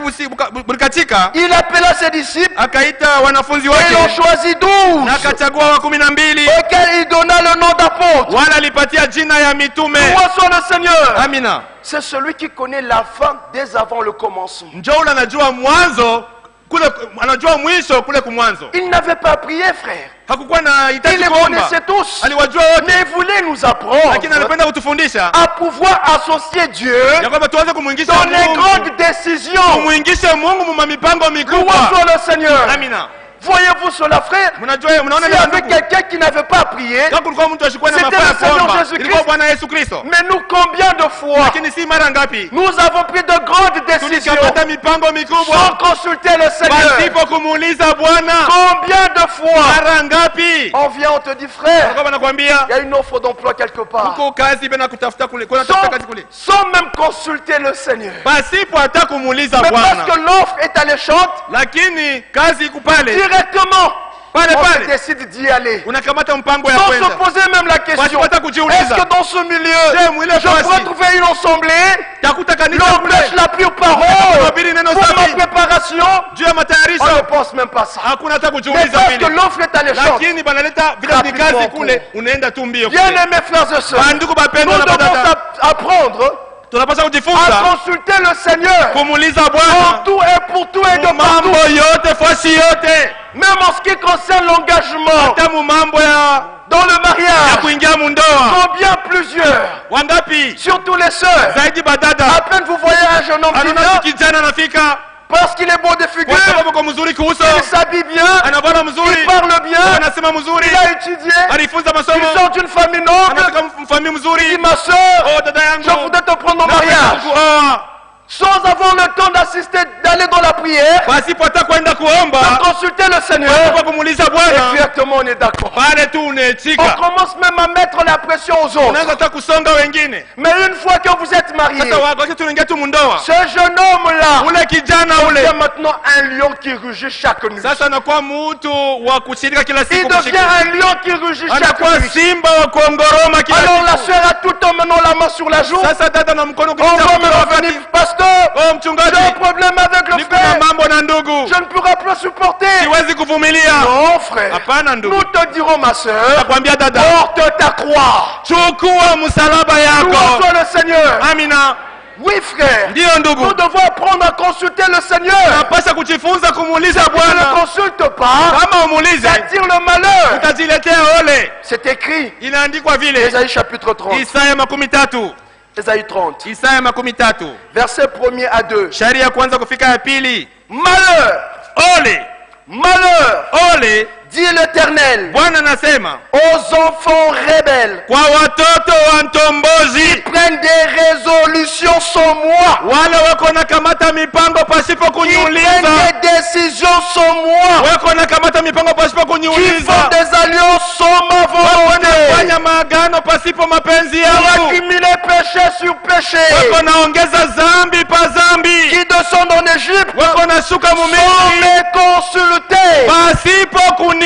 S2: bulikatika,
S1: il appela ses disciples
S2: akaita wanafunzi
S1: et il en
S2: wake
S1: choisit 12,
S2: na akachagua wa 12,
S1: auxquels il donna le nom d'apôtre.
S2: wala alipatia jina ya mitume.
S1: Loué soit le Seigneur.
S2: Amina.
S1: C'est celui qui connaît la fin dès avant le commencement.
S2: Njoo ule anajua mwanzo kule, anajua mwisho kule kumwanzo.
S1: Il n'avait pas prié, frère.
S2: Hakukuwa na
S1: Il
S2: hitaji
S1: les
S2: kuomba,
S1: connaissait tous.
S2: aliwajua wote,
S1: Mais il voulait nous apprendre
S2: lakini anapenda kutufundisha
S1: à pouvoir associer Dieu
S2: ya kwamba tuanze kumwingisha
S1: dans les
S2: Mungu,
S1: grandes décisions.
S2: kumwingishe Mungu muma mipango
S1: Loué
S2: mikubwa.
S1: soit le Seigneur.
S2: Amina.
S1: Voyez-vous cela, frère?
S2: Mnajua, mnaona
S1: S'il y
S2: ni
S1: avait
S2: ndugu,
S1: quelqu'un qui n'avait pas prié,
S2: kama kulikuwa mtu ashikuwa na
S1: C'était
S2: mafaa ya
S1: le Seigneur
S2: kuomba,
S1: Jésus-Christ.
S2: ilikuwa Bwana Yesu Kristo.
S1: mais nous, combien de fois
S2: Lakini si mara ngapi
S1: nous avons pris de grandes décisions
S2: tulikamata mipango mikubwa
S1: sans consulter le Seigneur?
S2: pasipo kumuuliza Bwana?
S1: Combien de fois
S2: Mara ngapi
S1: on vient, on te dit, frère,
S2: alikuwa anakuambia
S1: il y a une offre d'emploi quelque part.
S2: uko kazi bena kutafuta kule, kuna
S1: Sans,
S2: tafuta kazi kule,
S1: sans même consulter le Seigneur.
S2: pasipo hata kumuuliza
S1: Mais parce
S2: Bwana,
S1: que l'offre est alléchante,
S2: lakini kazi iko pale
S1: directement,
S2: Pale
S1: on
S2: pale
S1: décide d'y aller.
S2: unakamata mpango ya
S1: Sans se
S2: kwenda.
S1: poser même la question,
S2: Wasipata kujiuliza.
S1: est-ce que dans ce milieu,
S2: Je, mwile
S1: je pourrais
S2: fasi.
S1: trouver une assemblée
S2: Takuta kanisa
S1: l'on
S2: kule.
S1: prêche la pure parole
S2: Tunahubiri neno
S1: pour ma
S2: safi.
S1: préparation?
S2: Juu ya
S1: On ne
S2: matayarisho
S1: pense même pas ça.
S2: hakuna hata
S1: Mais
S2: kujiuliza
S1: parce que
S2: vile.
S1: l'offre est alléchante.
S2: Lakini banaleta vile ni kazi kule, unaenda tu mbio
S1: Bien
S2: kule.
S1: aimés frères et sœurs,
S2: Bandugu
S1: nous
S2: bapendwa na
S1: devons
S2: badada.
S1: apprendre
S2: Tunapaswa
S1: à
S2: kujifunza
S1: consulter le Seigneur
S2: kumuuliza
S1: pour
S2: Bwana
S1: tout et pour tout et de
S2: mambo
S1: partout.
S2: yote fasi yote,
S1: Même en ce qui concerne l'engagement
S2: hata mu mambo ya
S1: dans le mariage.
S2: kuingia mundoa.
S1: Combien plusieurs,
S2: Wangapi
S1: surtout les sœurs,
S2: zaidi badada
S1: à peine vous voyez un jeune homme qui
S2: anaona
S1: vient,
S2: kijana anafika
S1: parce qu'il est beau de figure,
S2: kwa sababu kwa mzuri kuuso,
S1: il s'habille bien,
S2: anavana mzuri,
S1: il parle bien,
S2: anasema mzuri,
S1: il a étudié,
S2: alifunza
S1: il
S2: masomo,
S1: sort d'une famille noble.
S2: anatoka mfami
S1: Il dit,
S2: mzuri.
S1: ma soeur,
S2: Oh dada yangu,
S1: je voudrais te prendre en
S2: nataka
S1: mariage.
S2: kuoa.
S1: Sans avoir le temps d'assister, d'aller dans la prière,
S2: Pasipo hata kwenda kuomba,
S1: de consulter le Seigneur,
S2: kwa kumuuliza
S1: et
S2: Bwana,
S1: directement on est d'accord.
S2: pale tu
S1: On
S2: unechika,
S1: commence même à mettre la pression aux autres.
S2: unaanza hata kusonga wengine.
S1: Mais une fois que vous êtes marié,
S2: Sasa wakati tunaingia tu mundoa,
S1: ce jeune homme-là,
S2: ule kijana ule
S1: c'est maintenant un lion qui rugit chaque nuit.
S2: sasa anakuwa mtu wa kushirika kila
S1: Il
S2: siku
S1: devient
S2: kushirika.
S1: un lion qui rugit chaque
S2: Anakuwa
S1: nuit.
S2: simba wa kuongoroma kila
S1: Alors la
S2: siku.
S1: sœur a tout en menant la main sur la joue.
S2: Sasa dada na mkono
S1: On
S2: kushika
S1: va me
S2: mpira wakati,
S1: revenir, pasteur,
S2: oh
S1: j'ai un
S2: mchungaji,
S1: problème avec le
S2: niko na
S1: frère.
S2: mambo na ndugu,
S1: Je ne pourrai plus supporter.
S2: siwezi kuvumilia.
S1: Non, frère.
S2: Hapana ndugu,
S1: Nous te dirons, ma sœur,
S2: nakwambia dada,
S1: porte ta croix.
S2: chukua msalaba
S1: Louange
S2: yako.
S1: soit le Seigneur.
S2: Amina.
S1: Oui, frère.
S2: Ndiyo
S1: Nous
S2: ndugu,
S1: devons apprendre à consulter le Seigneur.
S2: napasha kujifunza kumuuliza
S1: Si tu ne le
S2: Bwana.
S1: consultes pas,
S2: Kama umuulize
S1: t'attires le malheur.
S2: utajiletea ole.
S1: C'est écrit.
S2: Inaandikwa vile
S1: Ésaïe chapitre 30.
S2: Isaya 13,
S1: Ésaïe 30.
S2: Isaya 13
S1: Verset 1er à 2.
S2: shairi ya kwanza kufika ya pili.
S1: Malheur,
S2: Ole,
S1: malheur,
S2: ole,
S1: dit l'Éternel,
S2: Bwana anasema
S1: aux enfants rebelles
S2: kwa watoto wa ntombozi,
S1: prennent des résolutions sans moi,
S2: wale wako na kamata mipango pasipo
S1: qui prennent
S2: kuniuliza,
S1: des décisions sans moi,
S2: wako na kamata mipango pasipo
S1: qui font
S2: kuniuliza,
S1: des alliances sans ma volonté,
S2: wanafanya maagano pasipo mapenzi
S1: pour
S2: yangu,
S1: accumuler péché sur péché,
S2: wako naongeza zambi pa zambi,
S1: qui descendent en Égypte
S2: wako nashuka
S1: sans
S2: mumini
S1: me consulter.
S2: pasipo kuniuliza.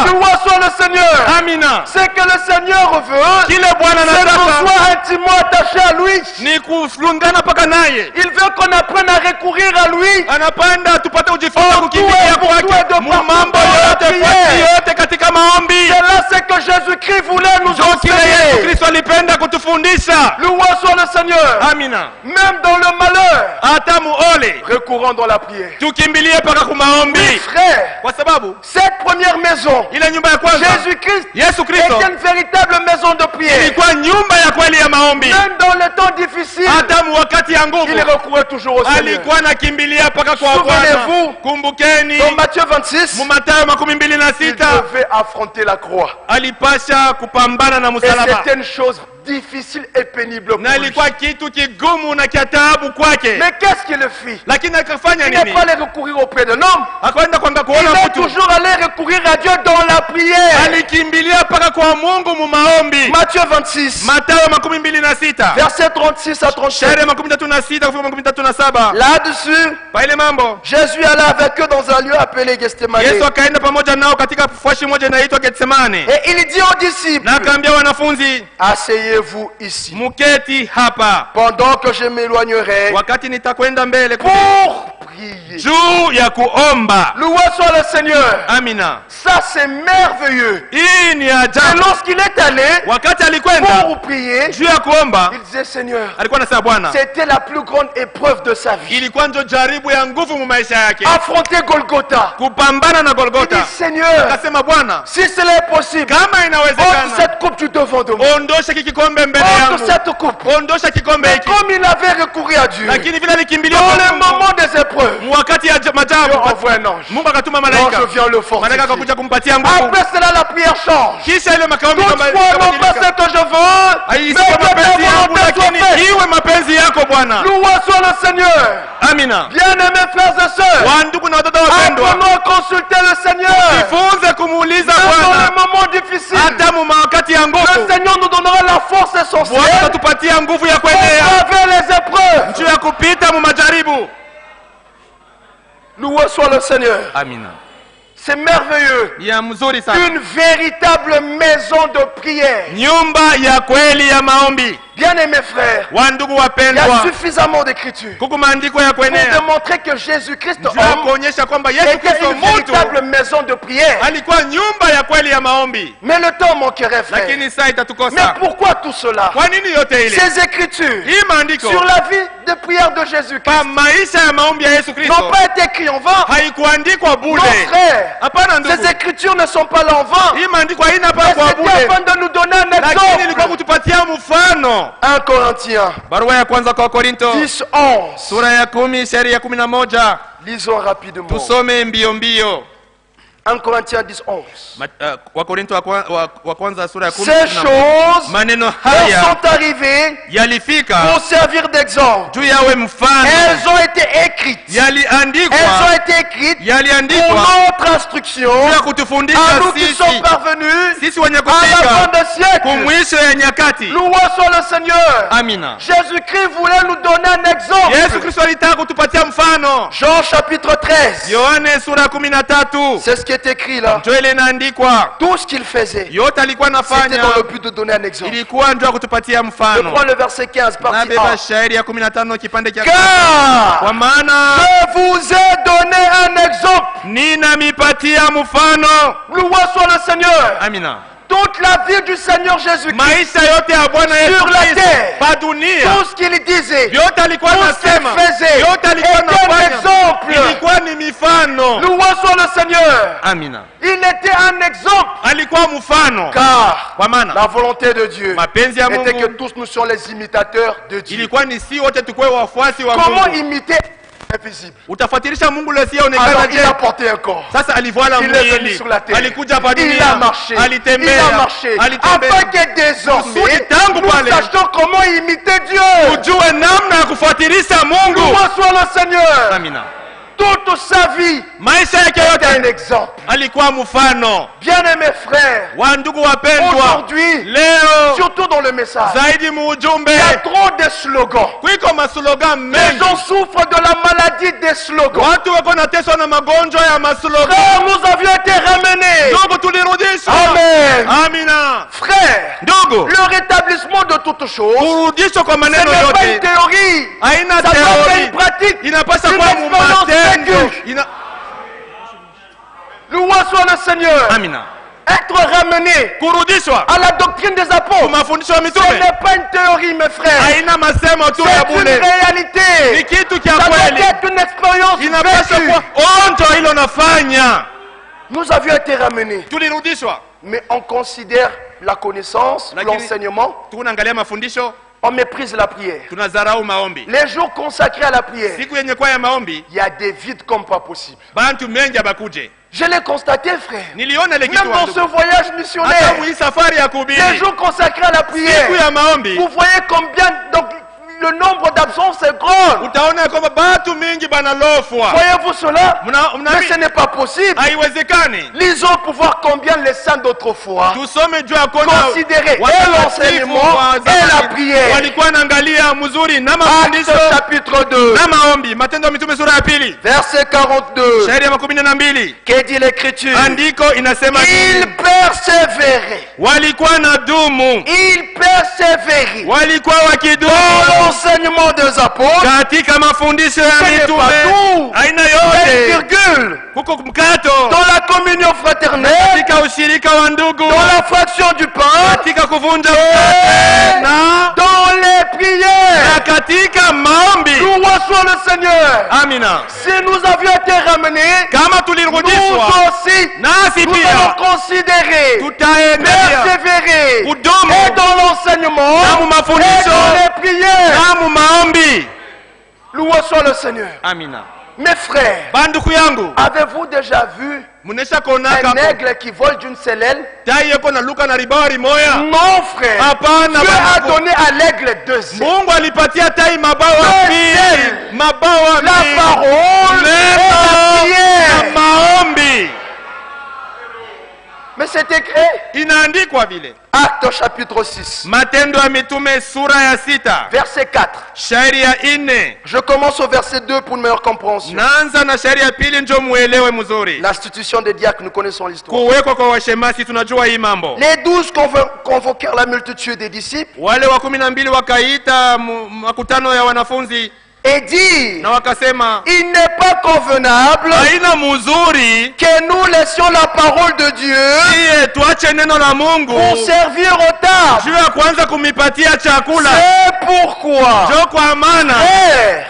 S1: Louange soit le Seigneur.
S2: Amina.
S1: Ce que le Seigneur veut,
S2: Kile Bwana
S1: c'est qu'on
S2: anataka
S1: soit intimement attaché à lui.
S2: ni kulungana paka naye,
S1: Il veut qu'on apprenne à recourir à lui.
S2: anapanda tupate kujifunza
S1: Oh,
S2: kukimbilia
S1: tuwe,
S2: kwake
S1: tuwe de
S2: mu
S1: partout
S2: mambo
S1: dans la
S2: yote,
S1: prière.
S2: fasi yote katika maombi.
S1: C'est là ce que Jésus-Christ voulait nous
S2: Ndio kile Yesu
S1: enseigner.
S2: Kristo alipenda kutufundisha.
S1: Louange soit le Seigneur.
S2: Amina.
S1: Même dans le malheur,
S2: Hata muole
S1: recourons dans la prière.
S2: tukimbilie paka
S1: Oui,
S2: kumaombi,
S1: frère,
S2: kwa sababu
S1: cette première maison,
S2: ile nyumba ya kwanza
S1: Jésus-Christ,
S2: Yesu Kristo
S1: était une véritable maison de prière.
S2: ilikuwa nyumba ya kweli ya maombi.
S1: Même dans les temps difficiles,
S2: Hata mu wakati ya nguvu
S1: il recourait toujours au Seigneur.
S2: alikuwa anakimbilia paka kwa
S1: Souvenez-vous,
S2: Bwana. Kumbukeni
S1: dans Matthieu 26,
S2: mu Mathayo 26
S1: il devait affronter la croix.
S2: alipasha kupambana na
S1: Et
S2: msalaba,
S1: c'était une chose difficile et pénible pour
S2: na
S1: lui.
S2: ilikuwa kitu kigumu na kia taabu kwake,
S1: Mais qu'est-ce qu'il fit?
S2: lakini akafanya
S1: Il n'est
S2: nini?
S1: pas allé recourir auprès d'un homme.
S2: Akaenda kwanga
S1: Il
S2: kuona
S1: est
S2: mtu,
S1: toujours allé recourir à Dieu dans la prière.
S2: alikimbilia paka kwa Mungu mu maombi.
S1: Matthieu 26,
S2: Mathayo 26
S1: versets 36 à 37.
S2: shairi 36 kufika 37.
S1: Là-dessus,
S2: Pa ile mambo
S1: Jésus alla avec eux dans un lieu appelé Gethsemane.
S2: Yesu akaenda pamoja nao katika fuashi moja inaitwa Getsemane,
S1: Et il dit aux disciples,
S2: na akaambia wanafunzi,
S1: asseyez-vous ici,
S2: muketi hapa
S1: pendant que je m'éloignerai
S2: wakati nitakwenda mbele kule
S1: pour prier.
S2: juu ya kuomba.
S1: Loué soit le Seigneur.
S2: Amina.
S1: Ça, c'est merveilleux.
S2: Hii ni
S1: Et
S2: ajabu.
S1: lorsqu'il est allé
S2: Wakati alikwenda
S1: pour prier,
S2: juu ya kuomba,
S1: il disait, Seigneur,
S2: alikuwa anasema Bwana,
S1: c'était la plus grande épreuve de sa vie.
S2: ilikuwa ndio jaribu ya nguvu mu maisha yake,
S1: Affronter Golgotha.
S2: kupambana na
S1: Il dit,
S2: Golgota.
S1: Seigneur,
S2: Akasema Bwana,
S1: si cela est possible,
S2: kama
S1: ôte
S2: inawezekana,
S1: cette coupe du devant de moi.
S2: ondosha hiki kikombe mbele
S1: Ôte
S2: yangu,
S1: cette coupe.
S2: ondosha kikombe
S1: Mais
S2: hiki.
S1: comme il avait recouru à Dieu,
S2: Lakini vile alikimbilia
S1: dans
S2: kwa
S1: les
S2: Mungu,
S1: moments des épreuves,
S2: mu wakati ya
S1: Dieu
S2: majabu,
S1: envoie un ange.
S2: Mungu akatuma
S1: L'ange
S2: malaika,
S1: vient le
S2: malaika
S1: fortifier.
S2: akakuja kumpatia nguvu.
S1: Après cela, la prière change.
S2: Kisha ile makaombi
S1: Toutefois, non pas ce que je veux, mais
S2: haisiwe
S1: que ta
S2: mapenzi yangu,
S1: volonté soit
S2: lakini
S1: faite.
S2: iwe mapenzi yako Bwana.
S1: Loué soit le Seigneur.
S2: Amina.
S1: Bien-aimés frères et sœurs,
S2: Wa ndugu na watoto wapendwa,
S1: apprenons à consulter le Seigneur.
S2: jifunze kumuuliza
S1: Même dans
S2: Bwana
S1: les moments difficiles,
S2: hata mu wakati ya
S1: le
S2: nguvu.
S1: Seigneur nous donnera la force
S2: Bwana
S1: essentielle
S2: atatupatia nguvu ya
S1: pour
S2: kuendelea
S1: braver les épreuves.
S2: juu ya kupita mu majaribu.
S1: Loué soit le Seigneur.
S2: Amina.
S1: C'est merveilleux.
S2: ya mzuri sana.
S1: Une véritable maison de prière.
S2: Nyumba ya kweli ya maombi.
S1: Bien-aimés frères,
S2: Wandugu
S1: il y a
S2: wapendwa,
S1: suffisamment d'écritures
S2: kuko maandiko ya
S1: pour
S2: kuenea
S1: démontrer que Jésus-Christ
S2: juu ya
S1: homme
S2: kuonyesha kwamba Yesu
S1: était
S2: Kristo
S1: une
S2: mtu
S1: véritable maison de prière.
S2: alikuwa nyumba ya kweli ya maombi.
S1: Mais le temps manquerait, frère.
S2: Lakini saa
S1: Mais
S2: itatukosa.
S1: pourquoi tout cela?
S2: Kwa nini yote ile?
S1: Ces écritures
S2: Hii maandiko
S1: sur la vie de prière de Jésus-Christ
S2: pa maisha ya maombi ya Yesu Kristo
S1: n'ont pas été écrits en vain.
S2: haikuandikwa
S1: Non,
S2: bure.
S1: frère.
S2: Hapana ndugu,
S1: Ces écritures ne sont pas là en vain.
S2: hii maandiko haina
S1: Mais
S2: pa kwa
S1: c'était
S2: bure,
S1: afin de nous donner un
S2: lakini ilikuwa
S1: exemple.
S2: kutupatia mfano.
S1: 1 Corinthiens
S2: Barua ya kwanza kwa Korinto
S1: 10:11.
S2: sura ya 10 shairi ya 11.
S1: Lisons rapidement.
S2: Tusome mbio mbio.
S1: 1 Corinthiens 10:11.
S2: Wakorinto wa kwanza sura ya 10.
S1: Ces choses
S2: Maneno
S1: leur
S2: haya
S1: sont arrivées
S2: yalifika
S1: pour servir d'exemple.
S2: juu yawe mfano,
S1: Elles ont été écrites.
S2: yaliandikwa,
S1: Elles ont été écrites pour
S2: yaliandikwa
S1: notre instruction
S2: juu ya
S1: à
S2: kutufundisha
S1: nous qui sommes
S2: sisi
S1: parvenus
S2: sisi wenye
S1: à la fin
S2: kufika
S1: des siècles.
S2: kumwisho ya nyakati.
S1: Loué soit le Seigneur.
S2: Amina.
S1: Jésus-Christ voulait nous donner un exemple.
S2: Yesu Kristo alitaka kutupatia mfano.
S1: Jean chapitre 13.
S2: Yohane sura 13.
S1: C'est ce qui est écrit là.
S2: Ndio ile inaandikwa.
S1: Tout ce qu'il faisait,
S2: Yote alikuwa
S1: c'était
S2: anafanya
S1: dans le but de donner un exemple.
S2: ilikuwa ndio kutupatia
S1: Je
S2: mfano.
S1: prends le verset 15, partie
S2: Nabeba
S1: A.
S2: shairi ya 15 kipande cha
S1: Car
S2: kwa maana
S1: je vous ai donné un exemple.
S2: ninamipatia mfano.
S1: Loué soit le Seigneur.
S2: Amina.
S1: Toute la vie du Seigneur Jésus-Christ,
S2: Maisha yote ya Bwana Yesu
S1: Sur la
S2: Kristo
S1: terre.
S2: pa dunia,
S1: tout ce qu'il disait,
S2: yote alikuwa
S1: tout ce qu'il
S2: anasema,
S1: faisait,
S2: yote alikuwa
S1: était un
S2: anafanya,
S1: exemple.
S2: ilikuwa ni mifano.
S1: Loué soit le Seigneur.
S2: Amina.
S1: Il était un exemple.
S2: Alikuwa mfano.
S1: Car
S2: Kwa maana
S1: la volonté de Dieu
S2: mapenzi ya
S1: était que
S2: Mungu
S1: tous nous soyons les imitateurs de Dieu.
S2: ilikuwa ni si wote tukue wafuasi wa
S1: Comment
S2: Mungu.
S1: imiter l'invisible?
S2: Utafuatilisha Mungu leo
S1: Alors
S2: sionekana
S1: il a
S2: je.
S1: porté un corps.
S2: Sasa alivala
S1: Il est venu
S2: mwili,
S1: sur la terre.
S2: alikuja hapa
S1: Il a
S2: dunia,
S1: marché. Il
S2: alitembea,
S1: a marché.
S2: alitembea.
S1: Afin que désormais,
S2: Kusudi tangu
S1: nous
S2: pale
S1: sachions comment imiter Dieu.
S2: ujue namna ya kufuatilisha Mungu.
S1: Loué soit le Seigneur.
S2: Amina.
S1: Toute sa vie
S2: Maisha yake
S1: est un
S2: yote
S1: exemple.
S2: alikuwa mfano.
S1: Bien-aimés frères,
S2: Wandugu wapendwa,
S1: aujourd'hui,
S2: leo
S1: surtout dans le message,
S2: zaidi muujumbe
S1: il y a trop de slogans.
S2: kwiko maslogan
S1: Les
S2: mengi.
S1: gens souffrent de la maladie des slogans.
S2: Watu wako nateswa na magonjwa ya maslogan.
S1: Frères, nous avions été ramenés.
S2: Ndugu, tulirudishwa.
S1: Amen.
S2: Amina.
S1: Frères,
S2: Ndugu,
S1: le rétablissement de toutes choses,
S2: kurudishwa kwa
S1: ce
S2: maneno
S1: n'est pas une
S2: yote
S1: théorie.
S2: haina
S1: Ça doit être
S2: teori,
S1: une pratique.
S2: inapasha
S1: Une
S2: kuwa
S1: expérience
S2: mumatendo.
S1: vécue. Loué soit le Seigneur.
S2: Amina.
S1: Être ramené
S2: Kurudishwa
S1: à la doctrine des apôtres,
S2: mafundisho ya
S1: ce
S2: mitume
S1: n'est pas une théorie, mes frères.
S2: haina masemo tu ya
S1: C'est une
S2: bure, ni
S1: réalité.
S2: kitu cha
S1: Ça doit
S2: kweli,
S1: être une expérience
S2: inapasha
S1: vécue.
S2: kuwa onjo hilo nafanya.
S1: Nous avions été ramenés,
S2: Tulirudishwa,
S1: mais on considère la connaissance,
S2: Lakini-
S1: l'enseignement,
S2: tunaangalia mafundisho,
S1: on méprise la prière.
S2: tunadharau maombi.
S1: Les jours consacrés à la prière,
S2: Siku yenye kwa ya maombi,
S1: il y a des vides comme pas possible.
S2: bantu mengi abakuje.
S1: Je l'ai constaté, frère.
S2: Niliona ile kitu
S1: Même dans ce
S2: wandugu.
S1: voyage
S2: Hata
S1: missionnaire,
S2: mwi safari ya
S1: les
S2: kuhubiri,
S1: jours consacrés à la prière,
S2: siku ya maombi,
S1: vous voyez combien, donc le nombre d'absences est grand.
S2: utaona kwamba batu mingi banalofwa.
S1: Voyez-vous cela?
S2: Mna-
S1: Mais ce n'est pas possible.
S2: haiwezekani.
S1: Lisons pour voir combien les saints d'autrefois
S2: Tusome juu ya kuona
S1: considéraient et
S2: watakatifu
S1: l'enseignement
S2: wa
S1: et la
S2: zamani
S1: prière.
S2: walikuwa wanaangalia mzuri na
S1: Actes
S2: mafundisho
S1: chapitre 2,
S2: na maombi. Matendo ya Mitume sura ya pili
S1: verset 42.
S2: shairi ya 12.
S1: Que dit l'écriture?
S2: Andiko inasema
S1: Il
S2: nini?
S1: persévérait.
S2: Walikuwa na dumu,
S1: Il persévérait
S2: walikuwa
S1: dans
S2: wakidumu
S1: l'enseignement des apôtres.
S2: katika mafundisho ya
S1: Ce n'est
S2: mitume.
S1: pas tout.
S2: Aina
S1: Et
S2: yote
S1: virgule.
S2: huko mkato
S1: Dans la communion fraternelle,
S2: katika ushirika wa ndugu,
S1: dans la fraction du pain,
S2: katika kuvunja mkate na
S1: dans les prières.
S2: katika maombi.
S1: Loué soit le Seigneur.
S2: Amina.
S1: Si nous avions été ramenés,
S2: Kama
S1: nous
S2: tulirudishwa
S1: aussi,
S2: nasi
S1: nous
S2: pia
S1: allons considérer,
S2: tutaendelea
S1: persévérer,
S2: kudumu
S1: et dans l'enseignement,
S2: na mu
S1: et
S2: mafundisho
S1: dans les prières.
S2: na mu maombi.
S1: Loué soit le Seigneur.
S2: Amina.
S1: Mes frères,
S2: Banduku yangu,
S1: avez-vous déjà vu
S2: munesha konaka
S1: un aigle qui vole d'une seule aile?
S2: tai yeko na luka na ribari moya?
S1: Non, frère.
S2: Hapana
S1: Dieu a
S2: banduku.
S1: donné à l'aigle deux ailes.
S2: Mungu alipatia tai mabawa
S1: Deux
S2: mbili,
S1: ailes.
S2: mabawa
S1: La
S2: mbili,
S1: parole et la
S2: neno na
S1: prière.
S2: maombi.
S1: Mais c'est écrit.
S2: Inaandikwa vile.
S1: Actes chapitre 6.
S2: Matendo ya Mitume sura ya 6.
S1: Verset 4.
S2: Shairi ya 4.
S1: Je commence au verset 2 pour une meilleure compréhension.
S2: Naanza na shairi ya 2 ndio muelewe mzuri.
S1: L'institution des diacres, nous connaissons l'histoire.
S2: Kuwekwa kwa washemasi tunajua hii mambo.
S1: Les 12 convoquèrent la multitude des disciples.
S2: Wale wa 12 wakaita makutano ya wanafunzi
S1: et dire,
S2: na wakasema,
S1: il n'est pas convenable
S2: haina mzuri
S1: que nous laissions la parole de Dieu
S2: tuache neno la Mungu
S1: pour servir aux tables.
S2: juu ya kwanza kumipatia chakula.
S1: C'est pourquoi,
S2: Ndio kwa maana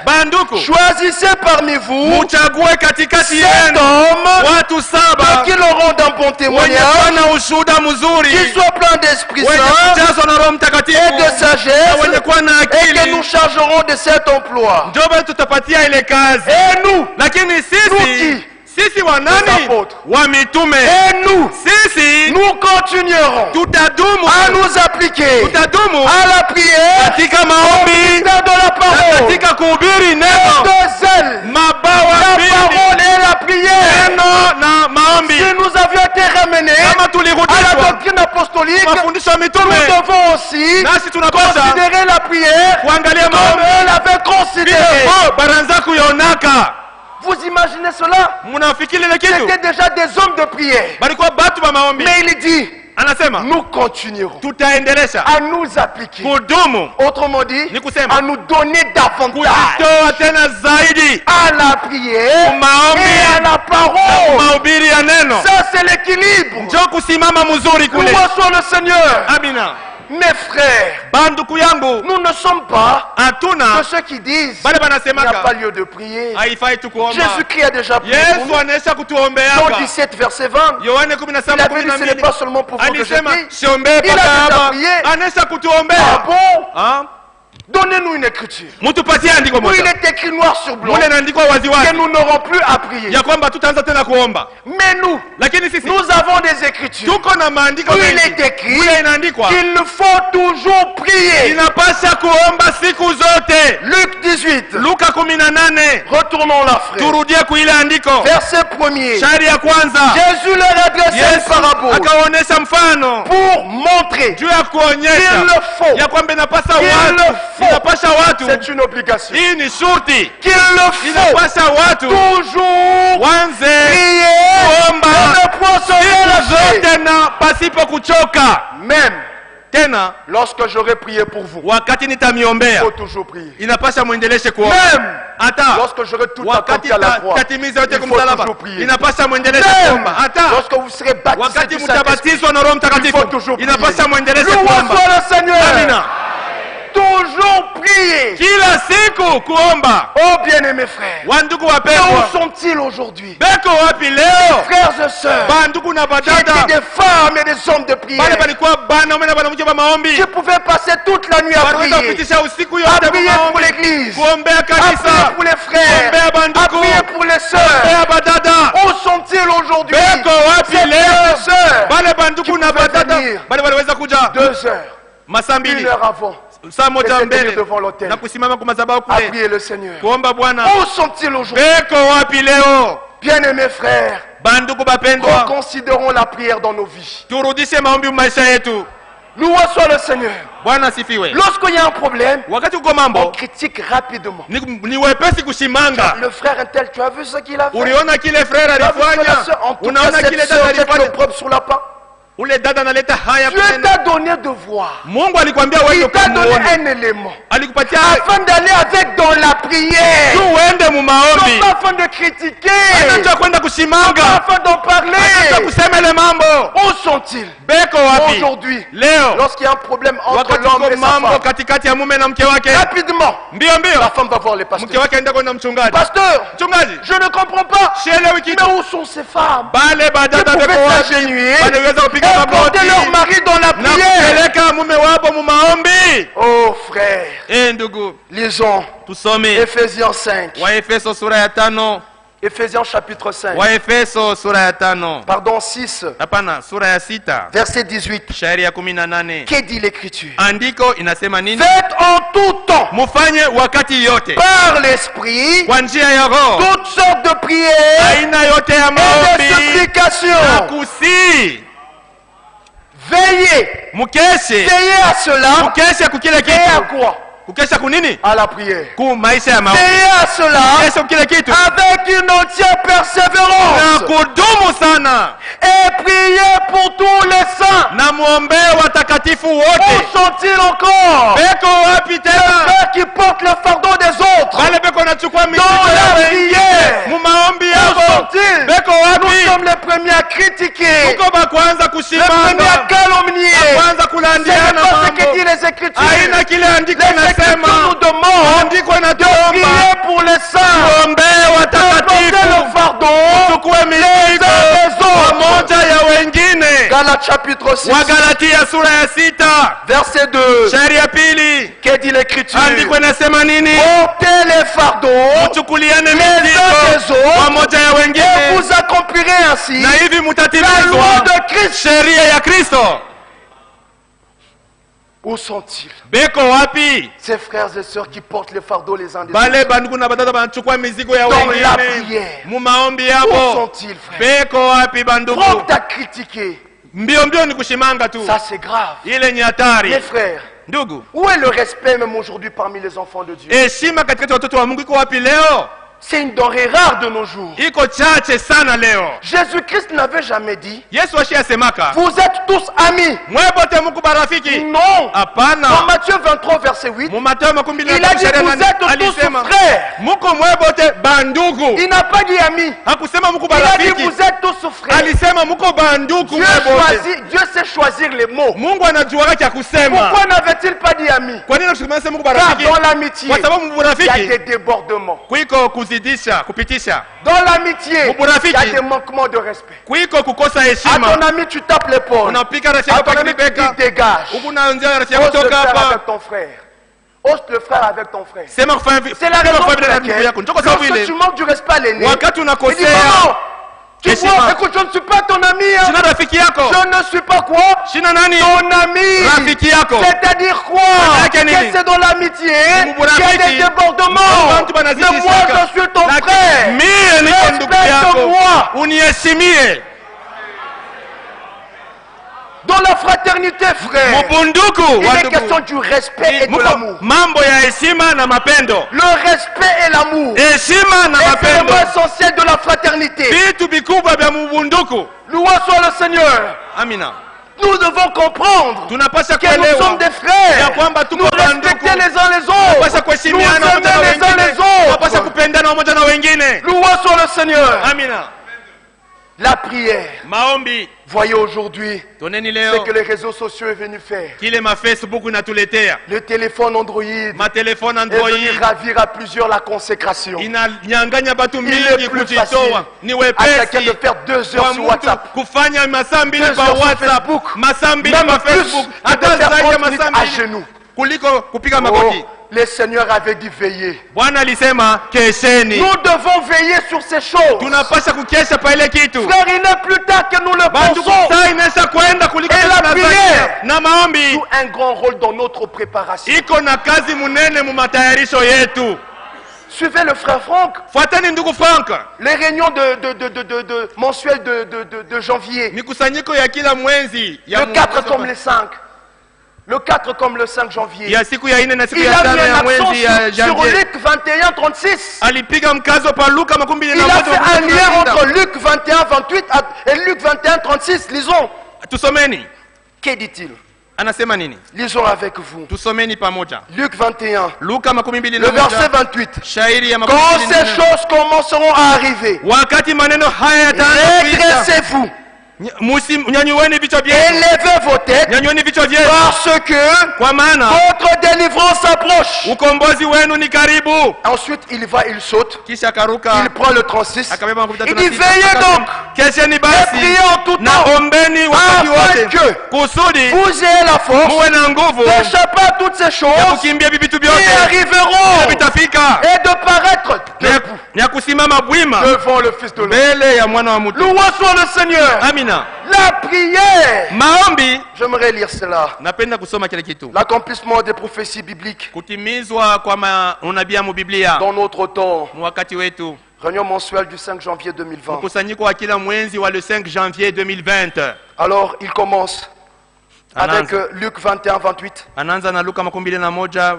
S2: banduku,
S1: choisissez parmi vous
S2: muchague katikati
S1: 7
S2: yenu
S1: hommes
S2: watu 7
S1: qui auront d'un bon témoignage,
S2: na ushuhuda mzuri,
S1: qui soient pleins d'Esprit
S2: wenye
S1: Saint
S2: kujazwa na Roho Mtakatifu
S1: et de sagesse,
S2: wenye kuwa na
S1: et que
S2: akili,
S1: nous chargerons de cet emploi.
S2: ndio basi tutapatia ile kazi.
S1: Et nous,
S2: Lakini sisi wa nani? Wa mitume.
S1: et nous,
S2: Sisi
S1: nous continuerons
S2: tutadumu
S1: à nous appliquer
S2: tutadumu
S1: à la prière,
S2: katika
S1: au
S2: maombi
S1: ministère de la
S2: na
S1: parole,
S2: katika kuhubiri
S1: et
S2: neno,
S1: de zèle,
S2: mabawa
S1: la
S2: mbili,
S1: parole et la prière.
S2: neno na maombi.
S1: Si nous avions été ramenés
S2: Kama
S1: à la
S2: tulirudishwa
S1: doctrine apostolique,
S2: mafundisho ya
S1: nous
S2: mitume,
S1: devons aussi
S2: nasi tunapaswa
S1: considérer la prière
S2: kuangalia
S1: comme
S2: maombi
S1: elle avait considéré.
S2: vile baranza kuyonaka.
S1: Vous imaginez cela?
S2: Mnafikiri ile kitu?
S1: C'était déjà des hommes de prière.
S2: Balikuwa batu ba maombi.
S1: Mais il dit,
S2: Anasema
S1: nous continuerons
S2: tutaendelesha
S1: à nous appliquer.
S2: kudumu,
S1: Autrement dit,
S2: ni kusema
S1: à nous donner davantage
S2: kujitoa tena zaidi
S1: à la prière
S2: maombi
S1: et à la
S2: na
S1: parole.
S2: mahubiri ya neno.
S1: Ça, c'est l'équilibre.
S2: Njoo kusimama mzuri kule.
S1: Louange soit le Seigneur.
S2: Amina.
S1: Mes frères,
S2: Banduku yangu,
S1: nous ne sommes pas de
S2: hatuna
S1: ceux qui disent
S2: bale
S1: qu'il n'y a pas
S2: banasemaka
S1: lieu de prier.
S2: haifai tu kuomba.
S1: Jésus-Christ a déjà prié pour
S2: Yesu
S1: nous.
S2: anaisha
S1: Jean
S2: kutuombeaka.
S1: 17, verset 20.
S2: Yohane
S1: Il avait dit, ce n'est
S2: 17:12
S1: pas seulement pour vous que je
S2: alisema
S1: prie.
S2: siombee
S1: Il a
S2: paka
S1: déjà
S2: hapa,
S1: prié.
S2: anaisha
S1: Ah
S2: kutuombea.
S1: bon?
S2: Ah,
S1: Donnez-nous une écriture
S2: mutupatie andiko
S1: où il
S2: moja
S1: est écrit noir sur blanc
S2: mule naandikwa
S1: que
S2: waziwazi
S1: nous n'aurons plus à prier.
S2: ya kwamba tutaanza tena kuomba.
S1: Mais nous,
S2: Lakini sisi
S1: nous avons des écritures
S2: tuko na maandiko
S1: où il
S2: mengi
S1: est écrit
S2: mule inaandikwa
S1: qu'il faut toujours prier.
S2: inapasha kuomba siku zote.
S1: Luc 18.
S2: Luka 18,
S1: Retournons là, frère.
S2: turudie kuile andiko.
S1: Verset 1er.
S2: Shairi ya kwanza,
S1: Jésus leur adressait une
S2: Yesu
S1: parabole
S2: akaonyesha mfano
S1: pour montrer
S2: juu ya kuonyesha
S1: qu'il le faut.
S2: ya kwamba inapasa
S1: Qu'il le
S2: watu
S1: faut.
S2: inapasha watu,
S1: C'est une obligation.
S2: hii ni shurti,
S1: Qu'il le faut
S2: inapasha watu
S1: toujours
S2: wanze
S1: prier
S2: kuomba
S1: et ne point se relâcher.
S2: zote na pasipo kuchoka.
S1: Même
S2: Tena
S1: lorsque j'aurai prié pour vous,
S2: wakati
S1: il
S2: nitamiombea
S1: faut toujours prier.
S2: inapasha mwendeleshe kuomba.
S1: Même
S2: Hata
S1: lorsque j'aurai tout
S2: wakati
S1: accompli à la croix,
S2: tatimiza yote
S1: il faut
S2: kumsalaba
S1: toujours prier.
S2: inapasha mwendeleshe
S1: Même
S2: kuomba. Hata
S1: lorsque vous serez baptisé
S2: wakati
S1: du Saint-Esprit,
S2: mtabatizwa na Roho
S1: il
S2: Mtakatifu
S1: faut toujours prier.
S2: inapasha mwendeleshe
S1: Louange
S2: kuomba.
S1: soit le Seigneur.
S2: Amina.
S1: Toujours prier.
S2: Kila siku kuomba.
S1: Oh bien-aimés frères,
S2: Wandugu
S1: mais
S2: wapendwa,
S1: où sont-ils aujourd'hui?
S2: beko wapi leo?
S1: Frères et sœurs,
S2: Bandugu na
S1: qui étaient
S2: badada
S1: des femmes et des hommes de prière,
S2: bale balikuwa banaume na banamke ba maombi,
S1: qui pouvaient passer toute la nuit à
S2: wanaweza
S1: prier,
S2: kupitisha usiku
S1: à
S2: yote
S1: prier pour
S2: maombi,
S1: l'église,
S2: kuombea
S1: à prier
S2: kanisa,
S1: pour les frères,
S2: kuombea
S1: à
S2: bandugu,
S1: prier pour les sœurs.
S2: kuombea badada.
S1: Où sont-ils aujourd'hui?
S2: Beko wapi
S1: Ces frères
S2: leo?
S1: et sœurs,
S2: Bale bandugu na
S1: pouvaient
S2: badada
S1: venir
S2: bale waliweza kuja
S1: 2 heures,
S2: masaa
S1: 1
S2: mbili,
S1: heure avant,
S2: saa moja
S1: et
S2: mbele
S1: devant l'autel,
S2: na kusimama kwa madhabahu
S1: à
S2: kule
S1: prier le Seigneur.
S2: kuomba Bwana.
S1: Où sont-ils aujourd'hui?
S2: Beko wapi leo?
S1: Bien-aimés frères,
S2: Bandugu bapendwa,
S1: reconsidérons la prière dans nos vies.
S2: turudishe maombi maisha yetu.
S1: Louange soit le Seigneur.
S2: Bwana asifiwe.
S1: Lorsqu'il y a un problème,
S2: Wakati uko
S1: on
S2: mambo
S1: critique rapidement.
S2: ni wepesi kushimanga.
S1: Le frère un tel, tu as vu ce qu'il a fait?
S2: Uliona kile frère
S1: Tu as vu ce que la
S2: alifanya,
S1: sœur, en tout cas,
S2: unaona kile
S1: cette
S2: dada
S1: sœur jette
S2: alifanya.
S1: l'opprobre sur la part.
S2: Ule dada analeta haya
S1: Dieu
S2: kunena.
S1: t'a donné de voir.
S2: Mungu alikwambia
S1: Il
S2: wewe
S1: t'a donné
S2: kumuone,
S1: un élément
S2: alikupatia
S1: afin d'aller avec dans la prière.
S2: tu uende mu
S1: Non
S2: maombi,
S1: pas afin de critiquer,
S2: anaanza kwenda
S1: pas
S2: kushimanga,
S1: afin d'en
S2: anaanza
S1: parler.
S2: kusema ile mambo.
S1: Où sont-ils
S2: Beko wapi
S1: aujourd'hui?
S2: leo?
S1: Lorsqu'il y a un problème entre
S2: Wakati
S1: l'homme
S2: uko
S1: et sa
S2: mambo
S1: femme,
S2: katikati ya mume na mke wake,
S1: rapidement,
S2: mbio mbio
S1: la femme va voir les
S2: mke
S1: pasteurs.
S2: wake aenda kwenda mchungaji.
S1: Pasteur,
S2: Mchungaji,
S1: je ne comprends pas.
S2: sielewi kitu.
S1: Mais où sont ces femmes
S2: Bale
S1: qui
S2: badada beko
S1: pouvaient
S2: wapi?
S1: s'agenouiller
S2: Wanaweza kupiga
S1: et porter
S2: magoti
S1: leur mari dans la
S2: na
S1: prière?
S2: kupeleka mume wabo mu maombi.
S1: Oh frère,
S2: Ndugu,
S1: lisons
S2: tusome
S1: Ephésiens 5.
S2: Waefeso sura ya 5.
S1: Ephésiens chapitre 5.
S2: Waefeso sura ya 5.
S1: Pardon, 6.
S2: Hapana, sura ya 6.
S1: Verset 18.
S2: Shairi ya 18.
S1: Que dit l'écriture?
S2: Andiko inasema nini?
S1: Faites en tout temps,
S2: Mufanye wakati yote
S1: par l'esprit,
S2: kwa njia ya Roho
S1: toutes sortes de prières
S2: aina yote ya
S1: et de
S2: maombi na
S1: supplications
S2: kusii
S1: Veillez.
S2: mukeshe
S1: Veillez à cela.
S2: mukeshe kukile
S1: Veillez à
S2: kitu
S1: quoi?
S2: kukesha kunini
S1: À la prière.
S2: ku maisha ya maombi
S1: Veillez à cela
S2: mukeshe kukile kitu
S1: avec une entière
S2: na
S1: persévérance.
S2: kudumu sana
S1: Et priez pour tous les saints.
S2: na muombe watakatifu
S1: Où
S2: wote.
S1: sont-ils encore?
S2: Beko wapi tena
S1: Ceux qui portent le fardeau des autres.
S2: wale beko nachukua
S1: Dans
S2: mizigo
S1: la
S2: ya wengine
S1: prière.
S2: mu maombi
S1: Où
S2: yabo?
S1: sont-ils?
S2: Beko
S1: Nous
S2: wapi?
S1: sommes les premiers à critiquer.
S2: Tuko ba kwanza
S1: Les premiers à
S2: kushimanga,
S1: calomnier.
S2: kwanza
S1: Ce
S2: kulandiana
S1: n'est pas ce que
S2: mambo.
S1: disent les Écritures.
S2: Haina kile andiko
S1: Les Écritures nous
S2: inasema.
S1: demandent
S2: Andiko
S1: de
S2: inatuomba
S1: prier pour les saints.
S2: tuombe
S1: De porter le
S2: watakatifu,
S1: fardeau.
S2: tukue mizigo
S1: les autres.
S2: pamoja ya wengine.
S1: Galates chapitre 6,
S2: Wagalatia sura ya 6
S1: verset 2.
S2: shairi ya pili,
S1: Que dit l'Écriture?
S2: andiko inasema nini?
S1: Portez les fardeaux
S2: Tukuliane
S1: les uns des
S2: mizigo
S1: autres
S2: pamoja ya
S1: et
S2: wengine,
S1: vous accomplirez ainsi
S2: na hivi
S1: la loi
S2: mutatimizwa
S1: de Christ.
S2: sheria ya Kristo.
S1: Où sont-ils?
S2: Beko wapi
S1: Ces frères et sœurs qui portent les fardeaux les uns des
S2: bale
S1: autres.
S2: bandugu na batata banachukua mizigo ya
S1: Dans la
S2: wengine
S1: prière.
S2: mu maombi
S1: Où
S2: yabo?
S1: sont-ils, frères?
S2: Beko wapi bandugu?
S1: Prompt à critiquer.
S2: Mbio mbio ni kushimanga tu,
S1: Ça, c'est grave.
S2: ile ni hatari.
S1: Mes frères,
S2: Ndugu,
S1: où est le respect même aujourd'hui parmi les enfants de Dieu?
S2: heshima katikati ya watoto wa Mungu iko wapi leo?
S1: C'est une denrée rare de nos jours.
S2: Iko chache sana leo.
S1: Jésus-Christ n'avait jamais dit
S2: Yesu ashiyasemaka
S1: vous êtes tous amis.
S2: mwebote muku barafiki.
S1: Non. Dans
S2: Hapana,
S1: Matthieu 23, verset 8,
S2: mu Mathayo 23
S1: il a dit
S2: sheria
S1: vous
S2: nane,
S1: êtes tous
S2: alisema
S1: frères.
S2: muko mwebote bandugu.
S1: Il n'a pas dit amis.
S2: Hakusema muku
S1: Il a dit
S2: barafiki,
S1: vous êtes tous frères.
S2: alisema muko bandugu
S1: Dieu,
S2: mwebote.
S1: Dieu sait choisir les mots.
S2: Mungu anajuaga cha kusema.
S1: Pourquoi n'avait-il pas dit amis?
S2: Kwa nini anakusema muku
S1: Car
S2: barafiki?
S1: dans l'amitié,
S2: Kwa sababu mu
S1: il y a
S2: burafiki
S1: des débordements.
S2: kuiko kuzidisha, kupitisha.
S1: Dans l'amitié,
S2: Muburafiki.
S1: il y a des manquements de respect.
S2: Kuiko kukosa
S1: À ton
S2: heshima.
S1: ami, tu tapes l'épaule.
S2: Unapika rafiki
S1: À
S2: yako
S1: ton ami, tu dis
S2: akibeka.
S1: dégage.
S2: Huku naanzia rafiki
S1: Ose
S2: yako
S1: le
S2: toka
S1: faire
S2: hapa.
S1: avec ton frère. Ose le faire avec ton frère.
S2: Sema kufanya vipi?
S1: C'est la raison pour
S2: bila ndugu
S1: laquelle,
S2: yako. Njoo kwa sababu
S1: lorsque
S2: ile
S1: tu manques du respect à l'aîné,
S2: wakati
S1: il dit
S2: unakosea
S1: maman, tu
S2: heshima.
S1: vois, écoute, je ne suis pas ton ami. Hein.
S2: shina rafiki yako.
S1: Je ne suis pas quoi?
S2: Shina nani?
S1: Ton ami.
S2: Rafiki yako.
S1: C'est-à-dire quoi?
S2: yake nini?
S1: Que c'est dans l'amitié qu'il y a des
S2: Watu
S1: débordements.
S2: banazidi
S1: Mais moi,
S2: shaka.
S1: je suis ton
S2: Lakini
S1: frère.
S2: mie niko ndugu yako.
S1: Respecte-moi.
S2: Uniheshimie.
S1: Dans la fraternité, frère,
S2: Mubunduku
S1: il
S2: wa
S1: est
S2: ndugu.
S1: question du respect et de
S2: Muko
S1: l'amour.
S2: mambo ya heshima na mapendo.
S1: Le respect et l'amour
S2: Heshima na
S1: est
S2: mapendo.
S1: l'élément essentiel de la fraternité.
S2: Vitu vikubwa vya mubunduku.
S1: Loué soit le Seigneur.
S2: Amina.
S1: Nous devons comprendre
S2: Tunapasha
S1: que nous
S2: kuelewa
S1: sommes des frères.
S2: ya kwamba
S1: Nous
S2: tuko
S1: respecter
S2: banduku.
S1: les uns les
S2: Tunapasha
S1: autres. Nous
S2: kuheshimiana
S1: aimer
S2: pamoja na
S1: les uns
S2: wengine.
S1: les
S2: Tunapasha
S1: autres.
S2: kupendana pamoja na wengine.
S1: Loué soit le Seigneur.
S2: Amina.
S1: La prière.
S2: Maombi
S1: Voyez aujourd'hui
S2: toneni
S1: ce
S2: leo
S1: que les réseaux sociaux est venu faire.
S2: kile Facebook inatuletea,
S1: Le téléphone Android
S2: matelefone
S1: est venu
S2: Android
S1: ravir à plusieurs la consécration.
S2: inanyanganya batu
S1: Il
S2: mingi
S1: est plus facile
S2: kujitoa. Ni
S1: à quelqu'un
S2: wepesi
S1: de faire 2 heures
S2: kwa
S1: sur
S2: mtu
S1: WhatsApp.
S2: kufanya masaa mbili
S1: 2
S2: kwa
S1: heures sur
S2: WhatsApp,
S1: Facebook.
S2: masaa mbili
S1: Même
S2: kwa
S1: plus
S2: Facebook,
S1: que de
S2: hata
S1: faire
S2: zaidi ya
S1: 30 minutes
S2: masaa
S1: à
S2: mbili
S1: genoux.
S2: kuliko kupiga
S1: Oh,
S2: magoti.
S1: le Seigneur avait dit veiller.
S2: Bwana alisema kesheni.
S1: Nous devons veiller sur ces choses.
S2: Tunapasha kukesha pa ile kitu.
S1: Frère, il n'est plus tard que nous le
S2: Bandugu,
S1: pensons.
S2: saa inaisha kwenda kuliko
S1: Et la
S2: tunazania.
S1: prière.
S2: Na maombi
S1: Joue un grand rôle dans notre préparation.
S2: iko na kazi munene mu matayarisho yetu.
S1: Suivez le frère Franck.
S2: Fuateni ndugu Frank,
S1: Les réunions mensuelles de janvier.
S2: mikusanyiko ya kila mwezi ya
S1: Le 4 comme
S2: mwezi
S1: le 5. Le 4 comme le 5 janvier.
S2: ya siku ya 4 na siku
S1: Il
S2: ya
S1: a mis
S2: 5
S1: un
S2: ya
S1: accent
S2: mwezi ya
S1: sur
S2: janvier.
S1: Luc 21, 36.
S2: Alipiga mkazo pa Luka makumi
S1: Il
S2: na
S1: a
S2: moja
S1: fait un lien entre Luc 21, 28 et Luc 21, 36. Lisons.
S2: Tusomeni,
S1: Que dit-il?
S2: anasema nini?
S1: Lisons avec vous.
S2: Tusomeni pamoja.
S1: Luc 21,
S2: Luka makumi mbili
S1: le
S2: na
S1: verset
S2: moja
S1: 28.
S2: shairi ya makumi
S1: Quand
S2: mbili na
S1: ces
S2: nne.
S1: choses commenceront à arriver,
S2: Wakati maneno haya yataanza kuisha,
S1: redressez-vous,
S2: nyanyueni vichwa vyenu,
S1: élevez vos têtes,
S2: nyanyueni vichwa vyenu,
S1: parce que
S2: kwa maana
S1: votre délivrance approche.
S2: ukombozi wenu ni karibu.
S1: Ensuite, il va, il saute,
S2: Kisha akaruka
S1: il prend le 36.
S2: akabeba makumi tatu
S1: Il
S2: na
S1: dit,
S2: sita,
S1: veillez
S2: akasema,
S1: donc,
S2: kesheni
S1: et
S2: basi
S1: priez en tout
S2: na
S1: temps,
S2: ombeni wakati
S1: afin
S2: wote,
S1: que
S2: kusudi
S1: vous ayez la force
S2: muwe na nguvu
S1: d'échapper à toutes ces
S2: ya
S1: choses
S2: kukimbia vitu
S1: qui
S2: vyote
S1: arriveront
S2: vitafika,
S1: et de paraître debout
S2: ya kusimama bwima
S1: devant le Fils de l'homme.
S2: mbele ya mwana wa mtu.
S1: Loué soit le Seigneur.
S2: Amina.
S1: La prière.
S2: Maombi,
S1: J'aimerais lire cela.
S2: napenda kusoma kile kitu,
S1: L'accomplissement des prophéties bibliques
S2: kutimizwa kwa maunabii mu Biblia
S1: dans notre temps.
S2: mu wakati wetu.
S1: Réunion mensuelle du 5 janvier 2020.
S2: Mkusanyiko wa kila mwezi wa le 5 janvier 2020.
S1: Alors, il commence avec Luc 21-28.
S2: Anaanza na Luka 21.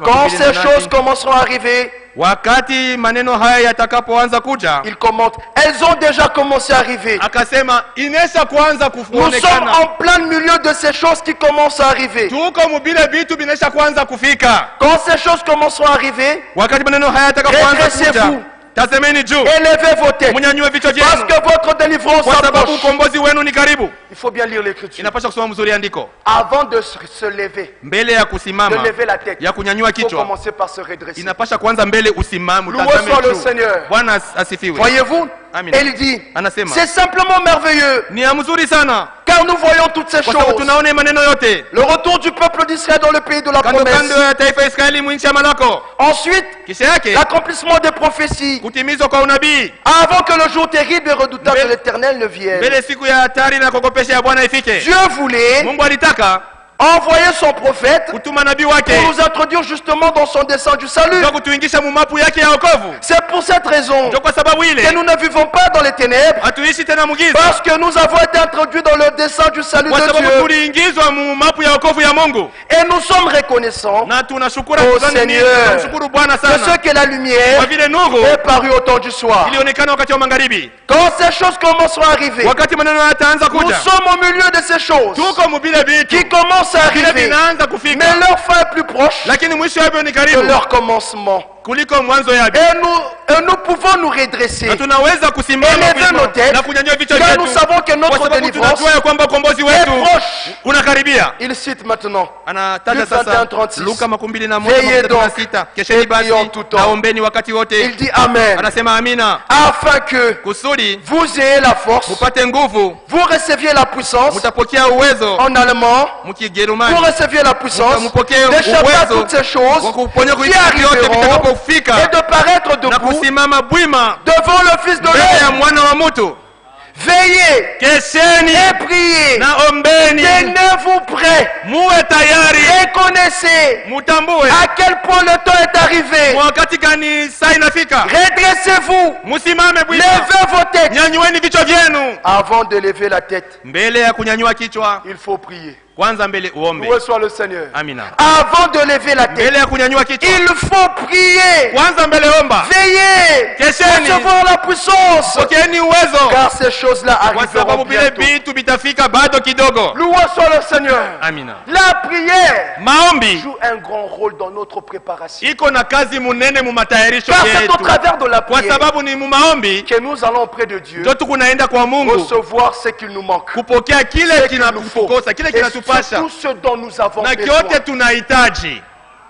S1: Quand ces choses commenceront à arriver,
S2: wakati maneno haya yatakapoanza kuja,
S1: il commente, elles ont déjà commencé à arriver.
S2: akasema inesha kuanza
S1: Nous sommes
S2: kuonekana.
S1: en plein milieu de ces choses qui commencent à arriver.
S2: Tuko mubile vitu binesha kuanza kufika.
S1: Quand ces choses commenceront à arriver,
S2: Wakati maneno haya yatakapoanza kuja,
S1: redressez-vous,
S2: tazameni juu,
S1: élevez vos têtes,
S2: munyanyue vichwa
S1: parce
S2: vyenu,
S1: que votre délivrance
S2: kwa sababu
S1: s'approche.
S2: ukombozi wenu ni karibu.
S1: Il faut bien lire l'écriture.
S2: Inapaswa kusoma mzuri andiko.
S1: Avant de se lever,
S2: Mbele ya
S1: de
S2: kusimama,
S1: lever la tête,
S2: ya kunyanyua
S1: il faut
S2: kichwa,
S1: commencer par se redresser.
S2: inapasha kwanza mbele usimame,
S1: Loué
S2: utazame
S1: soit le
S2: juu.
S1: Seigneur.
S2: Bwana asifiwe.
S1: Voyez-vous,
S2: Amen.
S1: il dit,
S2: Anasema,
S1: c'est simplement merveilleux,
S2: ni ya mzuri sana,
S1: car nous voyons toutes ces
S2: kwa sababu
S1: choses.
S2: tunaona maneno yote.
S1: Le retour du peuple d'Israël dans le pays de la
S2: Kando
S1: promesse.
S2: kando ya taifa Israeli mwinchi ya malako.
S1: Ensuite,
S2: Kisha yake,
S1: l'accomplissement des prophéties,
S2: kutimizwa kwa unabii.
S1: avant que le jour terrible et redoutable de l'Éternel ne vienne.
S2: Mbele siku ya hatari na kukopesha ya Bwana ifike.
S1: Dieu voulait
S2: Mungu alitaka
S1: envoyer son prophète
S2: kutuma nabii wake
S1: pour nous introduire justement dans son dessein du salut.
S2: ndio kutuingisha mumapu yake ya wokovu.
S1: C'est pour cette raison
S2: Ndio kwa sababu
S1: que
S2: ile
S1: nous ne vivons pas dans les ténèbres,
S2: hatuishi tena mugiza,
S1: parce que nous avons été introduits dans le dessein du salut
S2: kwa
S1: de
S2: sababu
S1: Dieu.
S2: tuliingizwa mumapu ya wokovu ya Mungu,
S1: Et nous sommes reconnaissants
S2: na tunashukuru
S1: Oh,
S2: sana nini,
S1: Seigneur,
S2: tunamshukuru Bwana
S1: de ce
S2: sana
S1: que la lumière
S2: kwa vile nuru
S1: est parue au temps du soir.
S2: ilionekana wakati wa magharibi.
S1: Quand ces choses commenceront à arriver,
S2: Wakati maneno yataanza
S1: nous
S2: kuja,
S1: sommes au milieu de ces choses
S2: tuko mubile vitu
S1: qui commencent à
S2: vile
S1: arriver,
S2: vinaanza kufika,
S1: mais leur fin est plus proche
S2: lakini mwisho wake ni
S1: que
S2: karibu
S1: leur commencement.
S2: kuliko mwanzo yake.
S1: Et nous pouvons nous redresser,
S2: Na tunaweza kusimama
S1: élever nos têtes,
S2: na kunyanyua vichwa
S1: car
S2: vyetu
S1: nous savons que
S2: kwa
S1: notre
S2: sababu
S1: délivrance
S2: tunajua ya kwamba ukombozi
S1: est
S2: wetu
S1: proche.
S2: unakaribia.
S1: Il cite maintenant,
S2: Anataja
S1: Luc
S2: sasa
S1: 21:36.
S2: Luka 21:36,
S1: Veillez donc,
S2: kesheni
S1: et prions
S2: basi
S1: tout temps.
S2: naombeni wakati
S1: il
S2: wote.
S1: dit Amen,
S2: Anasema amina,
S1: afin que
S2: kusudi
S1: vous ayez la force,
S2: mupate nguvu,
S1: vous receviez la puissance,
S2: mutapokea uwezo
S1: en allemand,
S2: mkijerumani,
S1: vous receviez la puissance
S2: mupokee
S1: d'échapper à
S2: uwezo
S1: toutes ces choses
S2: wa kuponya
S1: qui
S2: kuishi vyote
S1: arriveront
S2: vitakapofika
S1: et de paraître
S2: na
S1: debout
S2: kusimama bwima
S1: devant le Fils de
S2: mbele ya
S1: l'homme.
S2: mwana wa mtu.
S1: Veillez
S2: Kesheni
S1: et priez,
S2: na ombeni,
S1: tenez-vous prêts,
S2: muwe tayari,
S1: reconnaissez
S2: mutambue
S1: à quel point le temps est arrivé,
S2: wakati gani saa inafika.
S1: redressez-vous,
S2: Musimame bwima,
S1: levez vos têtes.
S2: nyanyueni vichwa vyenu.
S1: Avant de lever la tête,
S2: Mbele ya kunyanyua kichwa,
S1: il faut prier.
S2: kwanza mbele uombe.
S1: Loué soit le Seigneur.
S2: Amina.
S1: Avant de lever la tête,
S2: Mbele ya kunyanyua kichwa,
S1: il faut prier,
S2: kwanza mbele omba,
S1: veiller,
S2: Kesheni.
S1: recevoir la puissance,
S2: pokeeni uwezo,
S1: car ces choses-là
S2: kwa
S1: arriveront
S2: sababu vile
S1: bientôt.
S2: vitu vitafika bado kidogo.
S1: Loué soit le Seigneur.
S2: Amina.
S1: La prière
S2: Maombi
S1: joue un grand rôle dans notre préparation.
S2: iko na kazi munene mu matayarisho
S1: Car c'est au
S2: yetu,
S1: travers de la
S2: kwa
S1: prière
S2: sababu ni mu maombi
S1: que nous allons auprès de Dieu
S2: ndio tukunaenda kwa Mungu
S1: recevoir ce qu'il nous manque,
S2: kupokea kile
S1: ce qu'il nous faut,
S2: kinatukosa, kile
S1: et
S2: kinatupasha
S1: tout ce dont nous avons
S2: na
S1: besoin.
S2: kyote tunahitaji.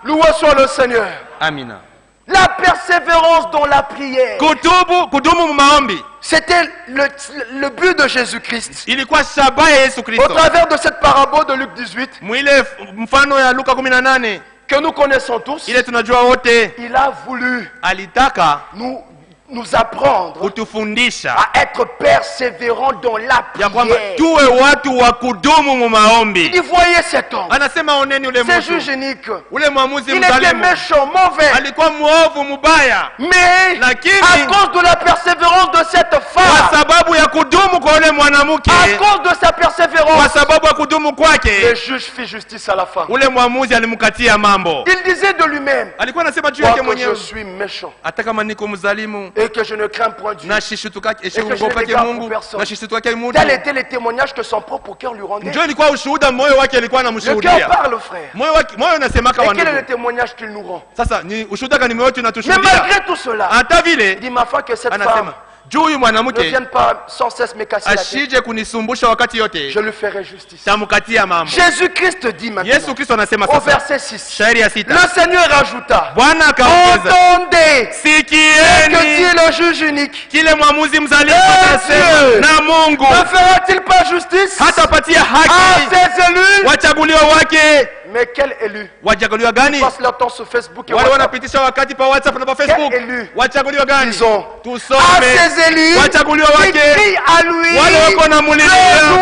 S1: Loué soit le Seigneur.
S2: Amina.
S1: La persévérance dans la prière,
S2: Kudumu mu maombi
S1: c'était le but de Jésus-Christ.
S2: ilikuwa shabaha ya Yesu
S1: Au
S2: Kristo.
S1: travers de cette parabole de Luc 18,
S2: Mwile mfano ya Luka 18
S1: que nous connaissons tous,
S2: ile tunajua wote,
S1: il a voulu
S2: alitaka
S1: nous apprendre
S2: kutufundisha
S1: à être persévérants dans la
S2: ya kwamba
S1: prière.
S2: tuwe watu wa kudumu mu maombi.
S1: Il voyait cet homme,
S2: Anasema oneni ule
S1: c'est
S2: mtu,
S1: juge unique.
S2: ule mwamuzi
S1: Il était
S2: mzalimu
S1: méchant, mauvais.
S2: alikuwa muovu mubaya,
S1: Mais
S2: lakini
S1: à cause de la persévérance de cette
S2: kwa
S1: femme,
S2: sababu ya kudumu kwa ule mwanamke,
S1: à cause de sa
S2: kwa
S1: persévérance,
S2: sababu ya kudumu
S1: le
S2: kwake,
S1: juge fit justice à la femme.
S2: ule mwamuzi alimkatia mambo.
S1: Il disait de lui-même,
S2: Alikuwa anasema juu
S1: moi
S2: yake
S1: que je
S2: mwenyewe,
S1: suis méchant
S2: hata kama niko mzalimu
S1: et que je ne crains point Dieu.
S2: na shishituka
S1: je ne
S2: shishituka
S1: regarde
S2: Mungu
S1: pour personne.
S2: na shishituka Mungu,
S1: Tel était le témoignage que son propre cœur lui rendait.
S2: ndio ilikuwa ushuhuda moyo wake alikuwa
S1: Le cœur
S2: anamshuhudia.
S1: parle, frère.
S2: Moyo unasemaka
S1: Et
S2: wa
S1: quel est le
S2: ndugu.
S1: témoignage qu'il nous rend?
S2: Sasa ni ushuhuda gani moyo wetu
S1: Mais
S2: unatushuhudia?
S1: malgré tout cela,
S2: Hata
S1: il
S2: vile
S1: dit ma foi que cette femme
S2: anasema juu huyu
S1: ne
S2: mwanamke
S1: vienne pas sans cesse me casser la tête.
S2: ashije kunisumbusha wakati yote,
S1: Je lui ferai justice.
S2: tamkatia mambo.
S1: Jésus-Christ dit maintenant,
S2: Yesu Kristo anasema
S1: au
S2: sasa,
S1: verset 6,
S2: shairi ya 6,
S1: le Seigneur ajouta,
S2: Bwana akaongeza,
S1: entendez que
S2: sikieni
S1: dit le juge unique.
S2: kile mwamuzi mzalimu
S1: Dieu
S2: anasema, na Mungu
S1: Ne fera-t-il pas justice
S2: hatapatia
S1: à
S2: haki
S1: ses élus?
S2: wachaguliwa wake.
S1: Mais quel élu?
S2: Wachaguliwa gani?
S1: Passe leur temps sur Facebook et
S2: Wale
S1: WhatsApp.
S2: wanapitisha wakati pa WhatsApp na pa Facebook.
S1: Quel élu?
S2: Wachaguliwa gani?
S1: Disons, à
S2: Tusome
S1: ses élus
S2: wachaguliwa
S1: qui
S2: wake,
S1: crient à lui
S2: wale wako na mulilia
S1: jour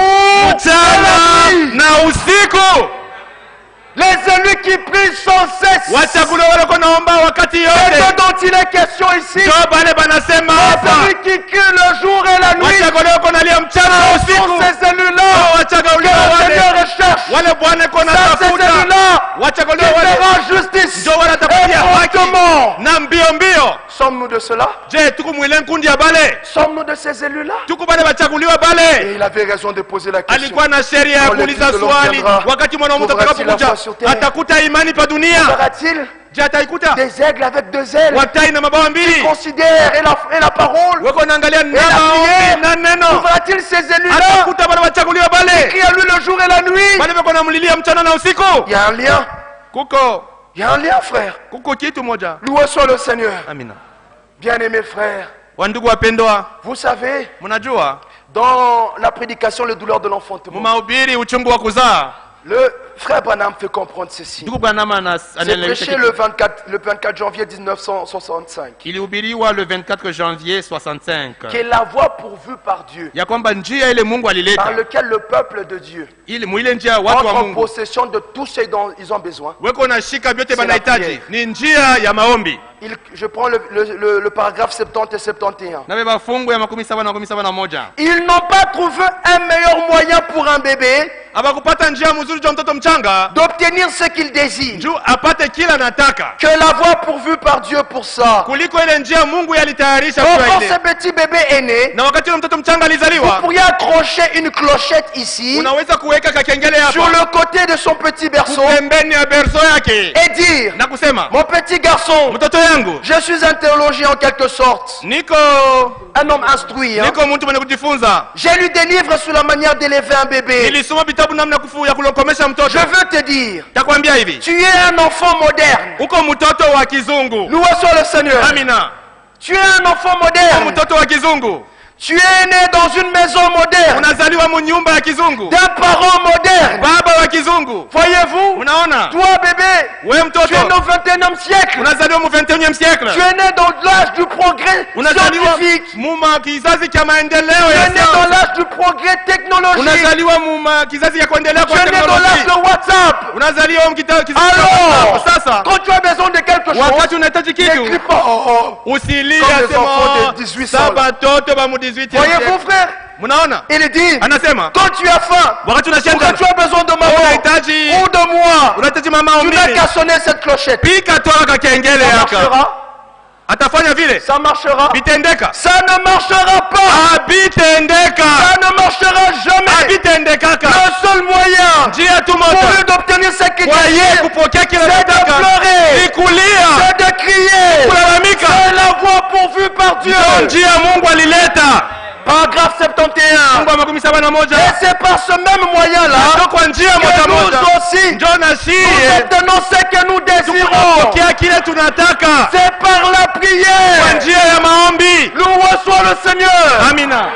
S2: mchana
S1: et la nuit.
S2: na usiku.
S1: Les élus qui prient sans cesse.
S2: Wachaguliwa wale wako naomba wakati
S1: C'est
S2: yote.
S1: ce dont il est question ici.
S2: Ndio bale banasema
S1: Les
S2: hapa,
S1: élus qui crient le jour et la nuit.
S2: wachaguliwa wako nalia mchana na
S1: Ce sont
S2: usiku.
S1: ces élus-là
S2: Hao
S1: que
S2: wachaguliwa
S1: le
S2: wale
S1: Seigneur recherche.
S2: wale Bwana iko
S1: promptement.
S2: na mbio mbio.
S1: Sommes-nous de cela?
S2: Je, tuko mwile nkundi ya bale?
S1: Sommes-nous de ces élus-là?
S2: Tuko bale bachaguliwa
S1: Et
S2: bale?
S1: il avait raison de poser la question.
S2: Alikuwa na sheria ya kuuliza swali, wakati mwana wa mtu atakapokuja atakuta imani pa dunia.
S1: Aura-t-il
S2: Je, ataikuta
S1: des aigles avec deux ailes?
S2: watai na mabawa mbili?
S1: Considère et la parole.
S2: Wako naangalia
S1: Et la
S2: maombi na
S1: prière.
S2: neno.
S1: Trouvera-t-il ces élus-là
S2: Atakuta bale bachaguliwa
S1: qui
S2: bale?
S1: crient à lui le jour et la nuit?
S2: Bale bako namlilia mchana na usiku.
S1: Il y a un lien.
S2: Kuko
S1: Il y a un lien, frère.
S2: kuko kitu moja.
S1: Loué soit le Seigneur.
S2: Amina.
S1: Bien-aimés frères,
S2: Wandugu wapendwa,
S1: vous savez,
S2: mnajua
S1: dans la prédication, les douleurs de l'enfantement,
S2: mumahubiri uchungu wa kuzaa,
S1: le frère Branham fait comprendre ceci.
S2: ndugu Branham
S1: C'est
S2: anaelewesha
S1: prêché
S2: kitu.
S1: le 24 janvier 1965.
S2: Ilihubiriwa le 24 janvier 65
S1: Que la voie pourvue par Dieu,
S2: ya kwamba njia ile Mungu
S1: par
S2: alileta
S1: lequel le peuple de Dieu
S2: ile mwile njia watu wa
S1: entre en
S2: Mungu
S1: possession de tout ce dont ils ont besoin.
S2: weko na shika vyote
S1: C'est la
S2: banahitaji,
S1: prière.
S2: ni njia ya maombi.
S1: Je prends le paragraphe 70 et 71.
S2: Na beba fungu ya 17 na 11.
S1: Ils n'ont pas trouvé un meilleur moyen pour un bébé
S2: Abakupata njia mzuri jwa mtoto mchanga
S1: d'obtenir ce qu'il désire
S2: juu apate kila nataka
S1: que la voie pourvue par Dieu pour ça.
S2: kuliko ile njia Mungu yalitayarisha
S1: Quand
S2: kwa ile.
S1: ce petit bébé est né,
S2: Na wakati ule mtoto mchanga
S1: vous
S2: alizaliwa,
S1: pourriez accrocher une clochette ici,
S2: unaweza kuweka kakengele
S1: sur
S2: hapa
S1: le côté de son petit berceau,
S2: pembeni ya berso yake
S1: et dire,
S2: na kusema,
S1: mon petit garçon,
S2: mtoto yangu,
S1: je suis un théologien en quelque sorte,
S2: niko
S1: un homme instruit. Hein.
S2: niko mtu mwenye kujifunza,
S1: Je lui délivre sur la manière d'élever un bébé.
S2: nilisoma vitabu namna ya kulokomesha mtoto.
S1: Je veux te dire,
S2: Takwambia hivi,
S1: tu es un enfant moderne.
S2: uko mtoto wa kizungu.
S1: Loué soit le Seigneur.
S2: Amina.
S1: Tu es un enfant
S2: Uko
S1: moderne.
S2: mtoto wa kizungu.
S1: Tu es né dans une maison moderne,
S2: Unazaliwa mu nyumba ya kizungu.
S1: d'un parent moderne.
S2: Baba wa kizungu.
S1: Voyez-vous,
S2: Unaona?
S1: toi bébé,
S2: We
S1: tu es né
S2: mtoto.
S1: au 21e siècle.
S2: Unazaliwa mu 21e siècle.
S1: Tu es né dans l'âge du progrès
S2: Unazaliwa
S1: scientifique.
S2: mu kizazi cha maendeleo
S1: Tu
S2: ya
S1: es né dans
S2: sayansi.
S1: l'âge du progrès technologique.
S2: Unazaliwa mu kizazi ya kuendelea
S1: Tu
S2: kwa
S1: es né dans l'âge
S2: teknolojia.
S1: de WhatsApp.
S2: Unazaliwa mu kizazi
S1: Alors,
S2: sasa.
S1: quand tu as besoin de quelque
S2: Wakati
S1: chose,
S2: unahitaji
S1: n'écris
S2: kitu,
S1: pas. Oh, oh.
S2: usilie
S1: Comme les enfants
S2: sema
S1: de 18 ans,
S2: saba watoto ba mu 18e
S1: Voyez-vous,
S2: siècle.
S1: frère,
S2: Mnaona?
S1: il dit,
S2: Anasema
S1: quand tu as faim,
S2: wakati
S1: ou que tu
S2: unashinda
S1: as besoin de maman
S2: unahitaji
S1: ou de moi,
S2: unahitaji mama
S1: tu n'as
S2: umbili,
S1: qu'à sonner cette clochette.
S2: pika toa kakengele
S1: Ça
S2: yaka.
S1: marchera.
S2: Atafanya vile.
S1: Ça marchera.
S2: Bitendeka.
S1: Ça ne marchera pas.
S2: Abitendeka.
S1: Ça ne marchera jamais.
S2: Abitendekaka.
S1: Le seul moyen
S2: Njia tu
S1: pour
S2: moja
S1: lui d'obtenir ce qu'il
S2: kwa yeye
S1: désire,
S2: kupokea kila
S1: c'est de
S2: nataka
S1: pleurer,
S2: ni kulia,
S1: c'est de crier.
S2: kulalamika.
S1: C'est la voie pourvue par Dieu.
S2: Ndio njia Mungu alileta.
S1: Paragraphe 71.
S2: Mungu wa 71.
S1: Et c'est par ce même moyen-là
S2: Ndio kwa njia
S1: que
S2: moja
S1: nous
S2: moja
S1: aussi,
S2: ndio na
S1: nous
S2: shie
S1: obtenons ce que nous désirons.
S2: tunapokea kile tunataka
S1: C'est par la
S2: kwa
S1: prière.
S2: njia ya maombi.
S1: Loué soit le Seigneur.
S2: Amina.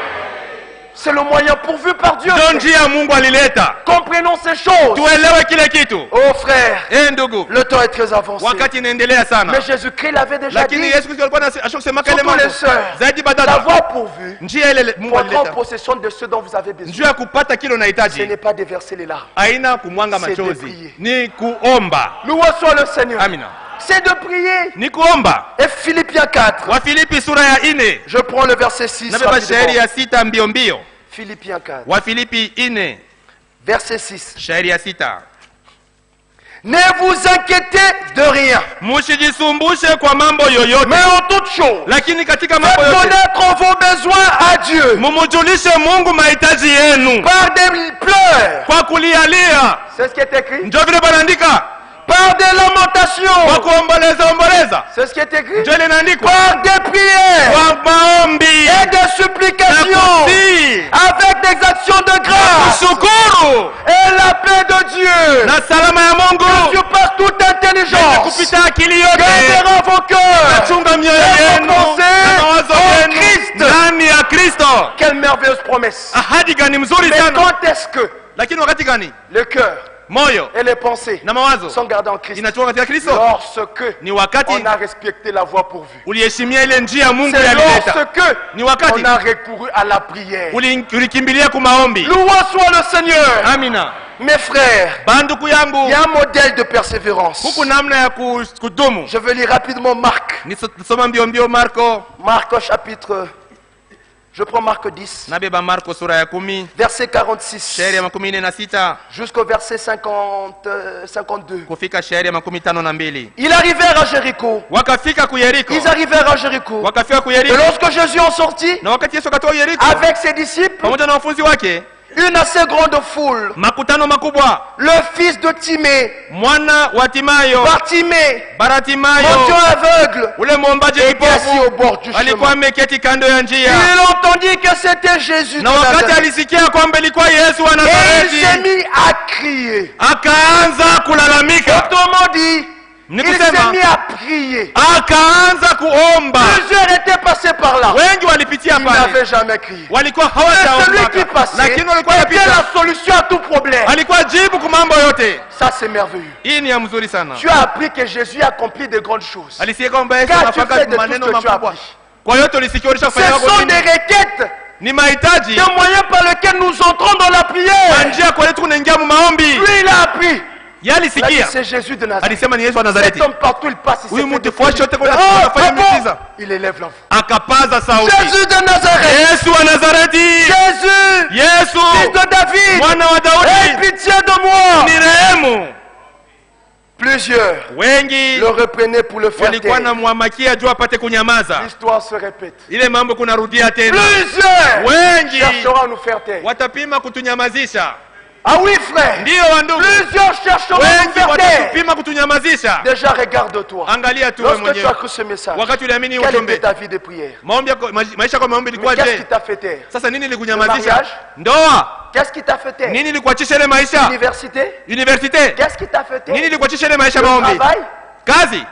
S1: C'est le moyen pourvu par Dieu.
S2: Ndio njia Mungu alileta.
S1: Comprenons ces choses.
S2: Tuelewe kile kitu.
S1: Oh frère,
S2: Ndugu,
S1: le temps est très avancé.
S2: wakati inaendelea sana,
S1: Mais Jésus-Christ l'avait déjà
S2: lakini
S1: dit.
S2: Yesu Kristo alikuwa ashakusema kile
S1: Surtout
S2: mambo
S1: les sœurs,
S2: zaidi
S1: la
S2: badala
S1: voie pourvue
S2: njia ile Mungu
S1: pour entrer en
S2: alileta,
S1: possession de ce dont vous avez besoin.
S2: njia ya kupata kile
S1: Ce
S2: unahitaji
S1: n'est pas de verser les larmes.
S2: haina kumwanga
S1: C'est de
S2: machozi,
S1: prier.
S2: ni kuomba.
S1: Loué soit le Seigneur.
S2: Amina,
S1: C'est de prier.
S2: ni kuomba.
S1: Et Philippiens 4.
S2: Wafilipi sura ya 4,
S1: Je prends le verset 6.
S2: nabeba shairi
S1: rapidement.
S2: ya 6 mbio mbio.
S1: Philippiens 4.
S2: Wafilipi 4
S1: Verset 6.
S2: shairi ya 6.
S1: Ne vous inquiétez de rien,
S2: Musijisumbushe kwa mambo yoyote,
S1: mais en toute chose,
S2: lakini katika
S1: faites
S2: mambo yote
S1: connaître vos besoins à Dieu
S2: mumujulishe Mungu mahitaji yenu
S1: par des pleurs.
S2: kwa kulialia.
S1: C'est ce qui est écrit.
S2: Ndio vile banaandika,
S1: Par des
S2: kwa
S1: lamentations.
S2: kuomboleza omboleza.
S1: C'est ce qui est écrit.
S2: Ndio ile inaandikwa,
S1: Par des prières
S2: kwa maombi
S1: et des
S2: na
S1: supplications,
S2: kutii
S1: avec des actions de
S2: na
S1: grâce.
S2: kushukuru,
S1: Et la paix de Dieu,
S2: na salama ya
S1: qui
S2: Mungu
S1: surpasse toute
S2: yenye
S1: intelligence,
S2: kupita akili yote
S1: gardera vos cœurs.
S2: chunga mioyo yenu na mawazo yenu ndani ya Kristo.
S1: Quelle merveilleuse promesse.
S2: Ahadi gani mzuri
S1: Mais
S2: sana!
S1: quand est-ce que
S2: Lakini wakati gani
S1: le cœur
S2: moyo
S1: et les pensées
S2: na mawazo
S1: sont gardés en Christ?
S2: inatoka katika Kristo?
S1: Lorsque
S2: Ni wakati
S1: on a respecté la voie pourvue.
S2: uliheshimia ile njia Mungu
S1: C'est
S2: yalileta,
S1: lorsque
S2: ni wakati
S1: on a recouru à la prière.
S2: ulikimbilia ku maombi.
S1: Loué soit le Seigneur.
S2: Amina.
S1: Mes frères,
S2: Banduku
S1: il y
S2: yangu,
S1: a un modèle de persévérance.
S2: huku namna ya kudumu.
S1: Je vais lire rapidement Marc.
S2: Nisoma mbio mbio Marko
S1: Marc au chapitre Je prends Marc 10,
S2: nabeba Marko sura ya 10
S1: verset 46
S2: shairi ya 46
S1: jusqu'au verset 52.
S2: kufika shairi ya 52.
S1: Ils arrivèrent à Jéricho.
S2: Wakafika ku Yeriko.
S1: Ils arrivèrent à Jéricho.
S2: Wakafika ku
S1: Et
S2: Yeriko.
S1: lorsque Jésus en sortit,
S2: Na wakati Yesu akatoka Yeriko
S1: avec ses disciples,
S2: pamoja na wanafunzi wake,
S1: une assez grande foule,
S2: makutano makubwa,
S1: le fils de Timée,
S2: mwana wa Timayo,
S1: Bartimée,
S2: Baratimayo,
S1: mendiant aveugle,
S2: ule mwombaji
S1: était assis au
S2: kipofu,
S1: bord du
S2: alikuwa
S1: chemin.
S2: ameketi kando ya njia.
S1: Il entendit que c'était Jésus de
S2: Na wakati
S1: Nazareth.
S2: alisikia kwamba ilikuwa Yesu wa
S1: Et il
S2: Nazareti,
S1: s'est mis à crier.
S2: akaanza kulalamika.
S1: Autrement dit,
S2: Ni
S1: il s'est
S2: kusema
S1: mis à prier.
S2: akaanza kuomba.
S1: Plusieurs étaient passés par là.
S2: Wengi walipitia
S1: Ils
S2: pale,
S1: n'avaient jamais crié.
S2: walikuwa
S1: Mais celui qui
S2: hawajaomba,
S1: passait
S2: lakini walikuwa
S1: était
S2: wanapita,
S1: la solution à tout problème.
S2: alikuwa jibu kwa mambo yote.
S1: Ça, c'est merveilleux.
S2: Hii ni ya mzuri sana.
S1: Tu as appris que Jésus a accompli de grandes choses.
S2: Alisikia kwamba Yesu
S1: Car tu fais
S2: anafanya
S1: de
S2: maneno
S1: tout ce que tu as
S2: makubwa.
S1: appris.
S2: Kwa hiyo tulisikia
S1: Ce
S2: ulishafanya
S1: sont
S2: kwa
S1: des
S2: nini?
S1: requêtes,
S2: Ni mahitaji
S1: des moyens par lesquels nous entrons dans la
S2: kwa
S1: prière.
S2: njia kwa hiyo tunaingia mu maombi.
S1: Lui, il a appris. Il a dit,
S2: Yalisikia
S1: c'est Jésus de Nazareth.
S2: alisema ni Yesu wa
S1: Cet
S2: Nazareti.
S1: homme partout il passe, il
S2: Huyu
S1: s'est fait
S2: mtu
S1: des
S2: fuashi yote kwa
S1: prodiges.
S2: anafanya
S1: Ah bon?
S2: miujiza.
S1: Il élève la voix.
S2: Akapaza sauti.
S1: Jésus de Nazareth.
S2: Yesu wa Nazareti.
S1: Jésus,
S2: Yesu
S1: fils de David.
S2: mwana wa
S1: Aie
S2: Daudi,
S1: pitié de moi.
S2: ni rehemu.
S1: Plusieurs
S2: Wengi
S1: le reprenaient pour le faire
S2: walikuwa
S1: taire.
S2: na muhamakia juu apate kunyamaza.
S1: L'histoire se répète.
S2: Ile mambo kunarudia tena.
S1: Plusieurs
S2: Wengi
S1: chercheront à nous faire taire.
S2: watapima kutunyamazisha.
S1: Ah oui, frère.
S2: Ndiyo wandugu,
S1: Plusieurs chercheront à nous
S2: wengi
S1: faire taire.
S2: watatupima kutunyamazisha.
S1: Déjà, regarde-toi.
S2: Angalia tu wewe
S1: Lorsque tu as
S2: mwenyewe,
S1: cru ce message,
S2: wakati uliamini
S1: quelle
S2: ujumbe,
S1: était ta vie de prière?
S2: maombi yako, maisha kwa maombi
S1: Mais
S2: ilikuwa
S1: qu'est-ce qui
S2: je?
S1: t'a fait taire?
S2: Sasa nini
S1: Le
S2: ilikunyamazisha?
S1: mariage?
S2: Ndoa.
S1: Qu'est-ce qui t'a fait taire?
S2: Nini ilikuachisha ile maisha?
S1: L'université?
S2: Universite.
S1: Qu'est-ce qui t'a fait taire?
S2: Nini ilikuachisha ile maisha
S1: Le
S2: maombi?
S1: travail?
S2: Kazi.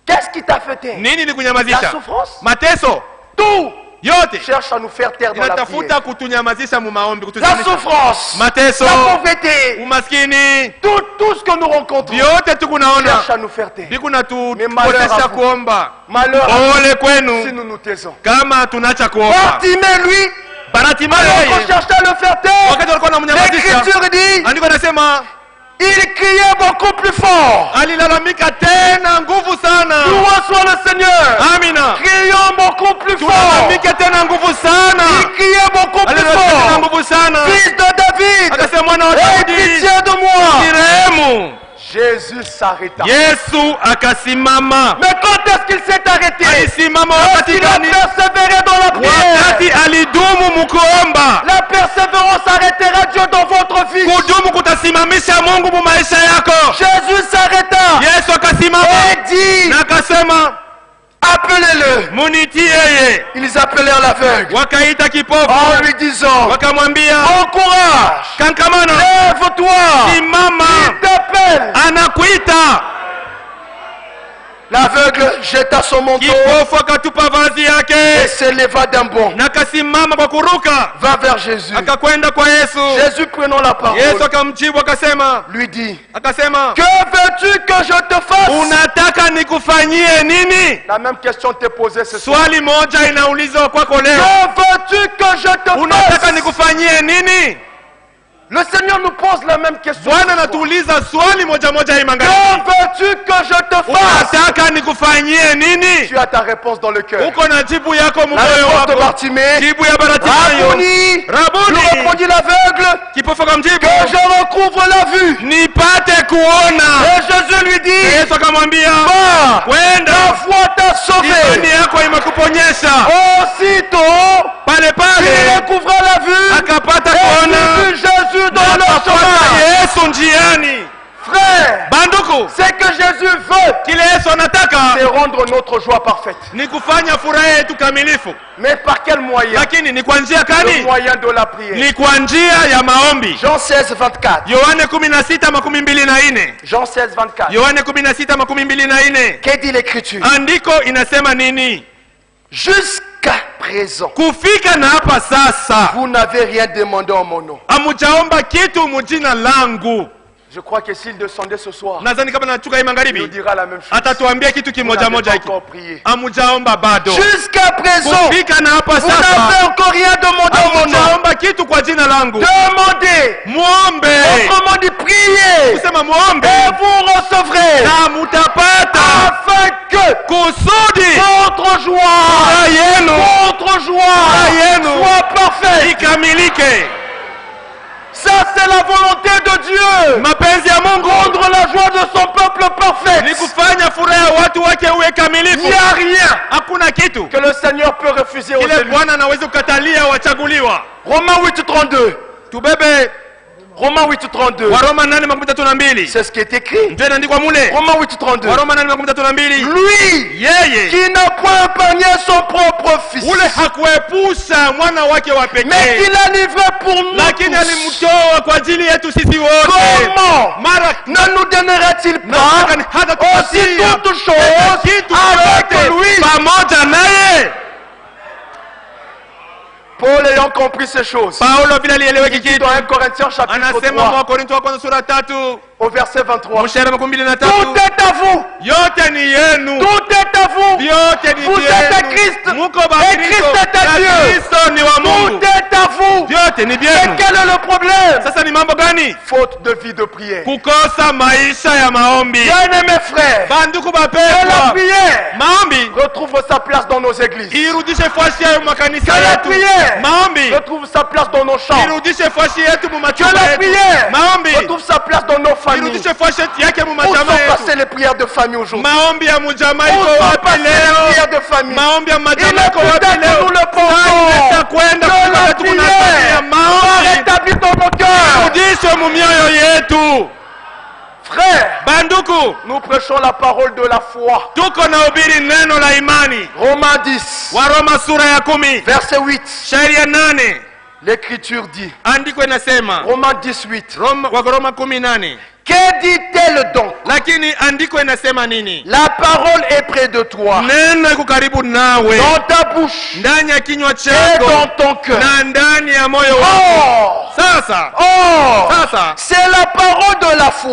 S1: Qu'est-ce qui t'a fait taire?
S2: Nini
S1: La
S2: ilikunyamazisha?
S1: souffrance?
S2: Mateso
S1: Tout
S2: yote
S1: cherche à nous faire taire dans la
S2: inatafuta
S1: prière.
S2: kutunyamazisha mu maombi,
S1: La
S2: kutunyamazisha.
S1: souffrance,
S2: Mateso,
S1: la pauvreté,
S2: umaskini,
S1: tout ce que nous rencontrons
S2: vyote tukunaona
S1: cherche à nous faire taire.
S2: viko na
S1: Mais malheur à
S2: tukosesha
S1: vous.
S2: kuomba.
S1: Malheur à
S2: Ole
S1: nous si
S2: kwenu
S1: nous nous taisons.
S2: kama tunacha kuomba.
S1: Bartimée, lui,
S2: Baratimayo
S1: alors qu'on
S2: yeye
S1: cherchait à le faire taire,
S2: wakati walikuwa wanamnyamazisha,
S1: l'Écriture dit,
S2: andiko nasema
S1: il criait beaucoup plus fort.
S2: alilalamika tena nguvu sana.
S1: Loué soit le Seigneur.
S2: Amina,
S1: Crions beaucoup plus fort.
S2: tulalamike tena nguvu
S1: Il
S2: sana.
S1: criait beaucoup plus
S2: Alilalamika tena
S1: fort.
S2: nguvu sana,
S1: Fils de David,
S2: akasema mwana wa
S1: aie
S2: Daudi,
S1: pitié de moi.
S2: nirehemu.
S1: Jésus s'arrêta.
S2: Yesu akasimama.
S1: Mais quand est-ce qu'il s'est arrêté?
S2: Alisimama wakati
S1: Il a
S2: gani?
S1: persévéré dans la
S2: Wakati
S1: prière.
S2: alidumu mukuomba.
S1: La persévérance arrêtera Dieu dans votre vie.
S2: Kudumu kutasimamisha Mungu mu maisha yako.
S1: Jésus s'arrêta
S2: Yesu akasimama
S1: et dit,
S2: na akasema
S1: appelez-le.
S2: munitie yeye.
S1: Ils appelèrent l'aveugle
S2: Wakaita
S1: en
S2: kipofu
S1: lui disant,
S2: wakamwambia,
S1: bon courage,
S2: kankamana,
S1: lève-toi,
S2: simama,
S1: il t'appelle.
S2: anakuita.
S1: L'aveugle jeta son manteau
S2: Kipofu akatupa vazi
S1: et
S2: yake
S1: s'éleva d'un bond.
S2: na akasimama kwa kuruka,
S1: Va vers Jésus.
S2: akakwenda kwa Yesu.
S1: Jésus prenant la parole
S2: Yesu akamjibu akasema,
S1: lui dit,
S2: akasema,
S1: que veux-tu que je te fasse?
S2: unataka nikufanyie nini?
S1: La même question t'est posée ce soir.
S2: Swali moja inaulizwa kwako leo,
S1: Que veux-tu que je te
S2: unataka
S1: fasse?
S2: nikufanyie nini?
S1: Le Seigneur nous pose la même question.
S2: Bwana
S1: ce soir.
S2: anatuuliza swali moja moja hii
S1: Que
S2: magharibi,
S1: veux-tu que je te fasse?
S2: unataka nikufanyie nini?
S1: Tu as ta réponse dans le cœur.
S2: Uko na jibu yako
S1: La
S2: mumoyo
S1: réponse de
S2: wako,
S1: Bartimée.
S2: jibu ya Baratimayo.
S1: Rabouni, lui
S2: Rabuni,
S1: répondit l'aveugle,
S2: kipofu akamjibu,
S1: que je recouvre la vue.
S2: nipate kuona.
S1: Et Jésus lui dit,
S2: Yesu akamwambia,
S1: va, ta
S2: kwenda,
S1: foi t'a sauvé.
S2: imani yako imekuponyesha.
S1: Aussitôt,
S2: Pale
S1: il
S2: pale
S1: recouvra la vue.
S2: akapata
S1: Et
S2: kuona
S1: il vit Jésus
S2: na
S1: dans le
S2: akapata
S1: chemin.
S2: Yesu njiani.
S1: Frère,
S2: Banduku,
S1: ce que Jésus veut,
S2: kile Yesu anataka
S1: c'est rendre notre joie parfaite.
S2: ni kufanya furaha yetu kamilifu,
S1: Mais par quel moyen?
S2: lakini ni kwa njia
S1: Le
S2: gani?
S1: moyen de la prière.
S2: Ni kwa njia ya maombi.
S1: Jean 16, 24.
S2: Yohane 16:24.
S1: Jean 16, 24.
S2: Yohane 16:24.
S1: Qu'est dit l'écriture?
S2: Andiko inasema nini?
S1: Jusqu'à présent,
S2: Kufika na hapa sasa
S1: vous n'avez rien demandé en mon nom.
S2: amujaomba kitu mujina langu.
S1: Je crois que s'il descendait ce soir,
S2: Nadhani kama nachuka hii
S1: il nous
S2: magharibi
S1: dira la même chose.
S2: atatuambia kitu
S1: Vous
S2: kimoja
S1: n'avez
S2: moja
S1: pas
S2: hiki.
S1: encore prié.
S2: Amujaomba bado.
S1: Jusqu'à présent,
S2: Kufika na hapa
S1: vous n'avez
S2: sasa
S1: encore rien demandé en mon nom.
S2: amujaomba kitu kwa jina langu.
S1: Demandez.
S2: Muombe.
S1: Autrement dit, priez.
S2: Kusema muombe
S1: Et vous recevrez.
S2: na mutapata
S1: Afin que
S2: kusudi
S1: votre joie,
S2: furaha yenu
S1: votre joie parfaite.
S2: ikamilike.
S1: Ça, c'est la volonté de Dieu.
S2: Mapenzi ya Mungu
S1: Rendre la joie de son peuple
S2: ni
S1: parfaite.
S2: kufanya furaha ya watu wake uwe
S1: Il
S2: kamilifu.
S1: n'y a rien
S2: Hakuna kitu
S1: que le Seigneur peut refuser aux
S2: kile
S1: élus.
S2: Bwana anaweza kukatalia wachaguliwa.
S1: Romains 8:32.
S2: Tubebe
S1: Romains 8:32.
S2: Waroma 8:32.
S1: C'est ce qui est écrit.
S2: Ndio inaandikwa mule.
S1: Romains 8:32.
S2: Waroma 8:32.
S1: Lui
S2: Yeye
S1: qui n'a point épargné son propre fils,
S2: ule hakuepusha mwana wake wa
S1: mais
S2: pekee,
S1: qu'il l'a livré pour nous
S2: lakini
S1: tous.
S2: alimtoa kwa ajili yetu sisi wote.
S1: Comment
S2: Mara
S1: ne nous donnerait-il pas
S2: nataka ni hata
S1: aussi
S2: tupatia
S1: toutes choses
S2: kitu
S1: avec
S2: chote
S1: lui?
S2: pamoja naye.
S1: Paul ayant compris ces choses,
S2: Paulo vile alieleweki
S1: il dit
S2: kitu,
S1: dans 1 Corinthiens chapitre
S2: anasema
S1: 3
S2: Wakorintho wa kwanza sura 3
S1: au verset 23,
S2: mstari wa 23,
S1: tout est à vous,
S2: yote ni yenu,
S1: tout est à vous,
S2: vyote ni
S1: vous êtes à
S2: vyenu.
S1: Christ,
S2: Muko ba
S1: et
S2: Kristo,
S1: Christ est à
S2: na
S1: Dieu.
S2: Kristo ni wa Mungu,
S1: tout est à vous.
S2: vyote ni
S1: Et
S2: vyenu.
S1: quel est le problème?
S2: Sasa ni mambo gani?
S1: Faute de vie de prière.
S2: Kukosa maisha ya maombi.
S1: Bien-aimés frères,
S2: Banduku
S1: que la
S2: bapendwa,
S1: prière
S2: maombi
S1: retrouve sa place dans nos églises.
S2: irudishe fashi yayo makanisa
S1: Que la
S2: yetu.
S1: prière
S2: Maombi
S1: retrouve sa place dans nos chambres.
S2: irudishe fashi yetu mu
S1: Que
S2: machumba
S1: la
S2: yetu.
S1: prière
S2: Maombi
S1: retrouve sa place dans nos familles.
S2: irudishe fashi yake mu
S1: Où sont
S2: majama yetu.
S1: passées les prières de famille aujourd'hui?
S2: Maombi ya mujama
S1: Où
S2: iko
S1: sont
S2: wapi
S1: passées les prières
S2: leo?
S1: de famille?
S2: Maombi ya
S1: Il
S2: majama
S1: est
S2: iko
S1: peut-être
S2: wapi
S1: que nous
S2: leo?
S1: le pensons.
S2: Inaweza kwenda
S1: Que la
S2: kwa
S1: prière
S2: ya maombi
S1: rétablit dans nos cœurs.
S2: irudishwe mu mioyo yetu.
S1: Frères,
S2: Banduku,
S1: nous prêchons la parole de la foi.
S2: tuko na ubiri neno la imani.
S1: Romains 10,
S2: Waroma sura ya 10
S1: verset 8.
S2: shairi ya 8,
S1: L'Écriture dit,
S2: andiko inasema
S1: Romains 18,
S2: Waroma 18.
S1: que dit-elle donc?
S2: Lakini andiko inasema nini?
S1: La parole est près de toi,
S2: Neno iko karibu nawe,
S1: dans ta bouche
S2: ndani ya kinywa
S1: et
S2: chako
S1: dans ton cœur.
S2: na ndani ya moyo wako.
S1: Or,
S2: Sasa
S1: c'est la parole de la foi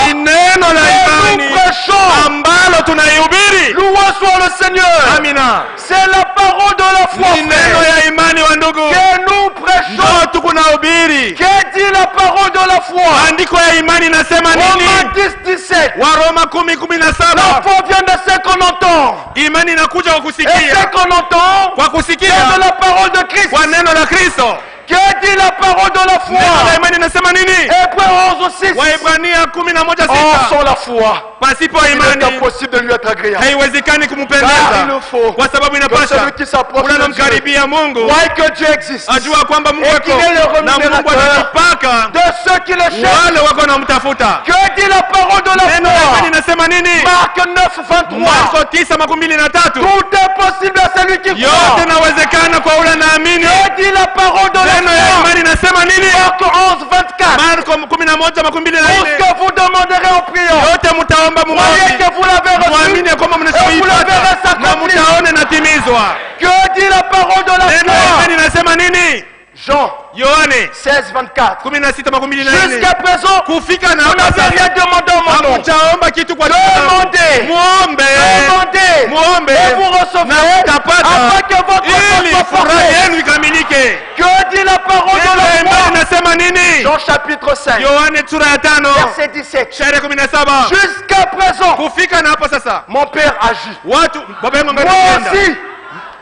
S2: ni neno la
S1: que
S2: imani
S1: nous prêchons.
S2: ambalo tunaihubiri.
S1: Loué soit le Seigneur.
S2: Amina.
S1: C'est la parole de la foi,
S2: Ni neno
S1: frère,
S2: ya imani wa ndugu,
S1: que nous prêchons.
S2: ndio tuko nahubiri.
S1: Que dit la parole de la foi?
S2: Andiko ya imani inasema
S1: Romains
S2: nini?
S1: 10, 17.
S2: Waroma
S1: La
S2: 10:17.
S1: foi vient de ce qu'on entend.
S2: Imani inakuja kwa
S1: Et ce
S2: kusikia,
S1: qu'on entend,
S2: kwa
S1: c'est de
S2: kusikia
S1: la parole de Christ.
S2: kwa neno la Kristo.
S1: Que dit la parole de la
S2: Neno la
S1: foi?
S2: imani inasema nini?
S1: Hébreux 11, 6.
S2: Waebrania 11:6.
S1: Or, sans la foi,
S2: Pasipo
S1: il est
S2: imani
S1: impossible de lui être agréable.
S2: haiwezekani
S1: Car il
S2: kumpendeza,
S1: nous faut
S2: kwa sababu
S1: que
S2: inapasha
S1: celui qui s'approche
S2: ule
S1: de Dieu
S2: anamkaribia Mungu
S1: voie que Dieu existe,
S2: ajua kwamba Mungu
S1: Et
S2: wako
S1: qu'il est le
S2: na Mungu
S1: rémunérateur
S2: anatupaka
S1: de ceux qui le cherchent.
S2: wale wako wanamtafuta.
S1: Que dit la parole de la
S2: Neno la imani
S1: foi?
S2: inasema nini?
S1: Marc 9, 23.
S2: Marko 9:23.
S1: Tout est possible à celui qui
S2: Yote
S1: croit.
S2: inawezekana kwa ule naamini.
S1: Que dit la parole de
S2: Neno
S1: la
S2: ya
S1: foi?
S2: imani inasema nini?
S1: Marc 11, 24.
S2: Marko
S1: Tout
S2: 11:24.
S1: ce que vous demanderez en priant,
S2: Yote mtaomba
S1: croyez
S2: muombe,
S1: que vous l'avez reçu.
S2: muamini kwamba mnachoipata na mtaone natimizwa.
S1: Que dit la parole de la
S2: Neno ya
S1: foi?
S2: imani inasema nini?
S1: Jean
S2: Yohane
S1: 16, 24.
S2: 16:24.
S1: Jusqu'à présent,
S2: Kufika na
S1: vous n'avez
S2: hapa
S1: rien demandé en mon nom.
S2: hamtaomba kitu kwa jina langu.
S1: Demandez.
S2: Muombe,
S1: Demandez.
S2: muombe
S1: Et vous
S2: na
S1: recevrez
S2: mtapata,
S1: afin que votre
S2: ili
S1: foi soit
S2: furaha
S1: parfaite.
S2: yenu ikamilike.
S1: Que dit la parole
S2: Neno
S1: de
S2: ya
S1: la
S2: imani
S1: foi?
S2: inasema nini?
S1: Jean chapitre 5,
S2: Yohane sura ya 5
S1: verset 17.
S2: shairi 17.
S1: Jusqu'à présent,
S2: Kufika na hapa sasa,
S1: mon Père agit.
S2: watu baba yangu
S1: Moi
S2: anatenda
S1: aussi,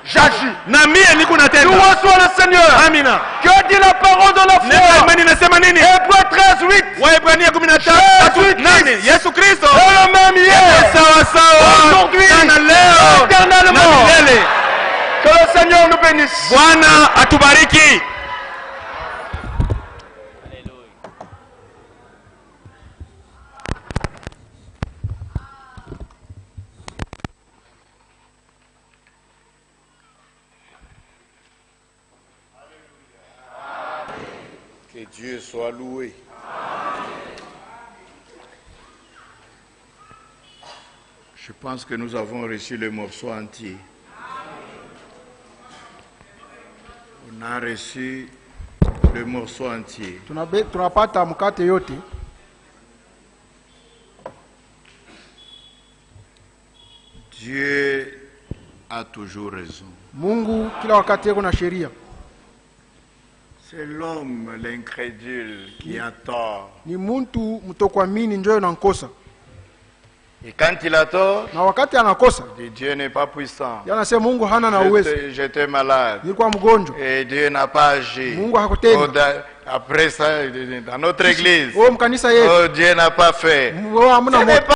S1: j'agis.
S2: na mie niko
S1: Loué
S2: natenda.
S1: soit le Seigneur.
S2: Amina.
S1: Que dit la parole de la
S2: Neno ya
S1: foi?
S2: imani inasema nini?
S1: Hébreux 13, 8.
S2: Waebrania
S1: Jésus
S2: 13:8. Yesu Kristo
S1: C'est le même hier.
S2: sawa sawa
S1: Aujourd'hui,
S2: jana, leo
S1: éternellement.
S2: na milele.
S1: Que le Seigneur nous bénisse.
S2: Bwana atubariki.
S3: Que Dieu soit loué. Je pense que nous avons reçu le morceau entier. On a reçu le morceau entier.
S4: Tunapata mkate yote.
S3: Dieu a toujours raison.
S4: Mungu kila wakati yako na sheria.
S3: C'est l'homme, l'incrédule, qui a tort.
S4: Ni muntu mtokuamini ndio nankosa.
S3: Et quand il a tort,
S4: na wakati anakosa
S3: il dit Dieu n'est pas puissant.
S4: yanasema Mungu hana na uwezo,
S3: J'étais malade.
S4: nilikuwa mgonjwa,
S3: Et Dieu n'a pas agi.
S4: Mungu hakutenda.
S3: Après ça, dans notre église,
S4: mkanisa yetu
S3: oh, Dieu n'a pas fait.
S4: hamna
S3: Ce n'est
S4: moto.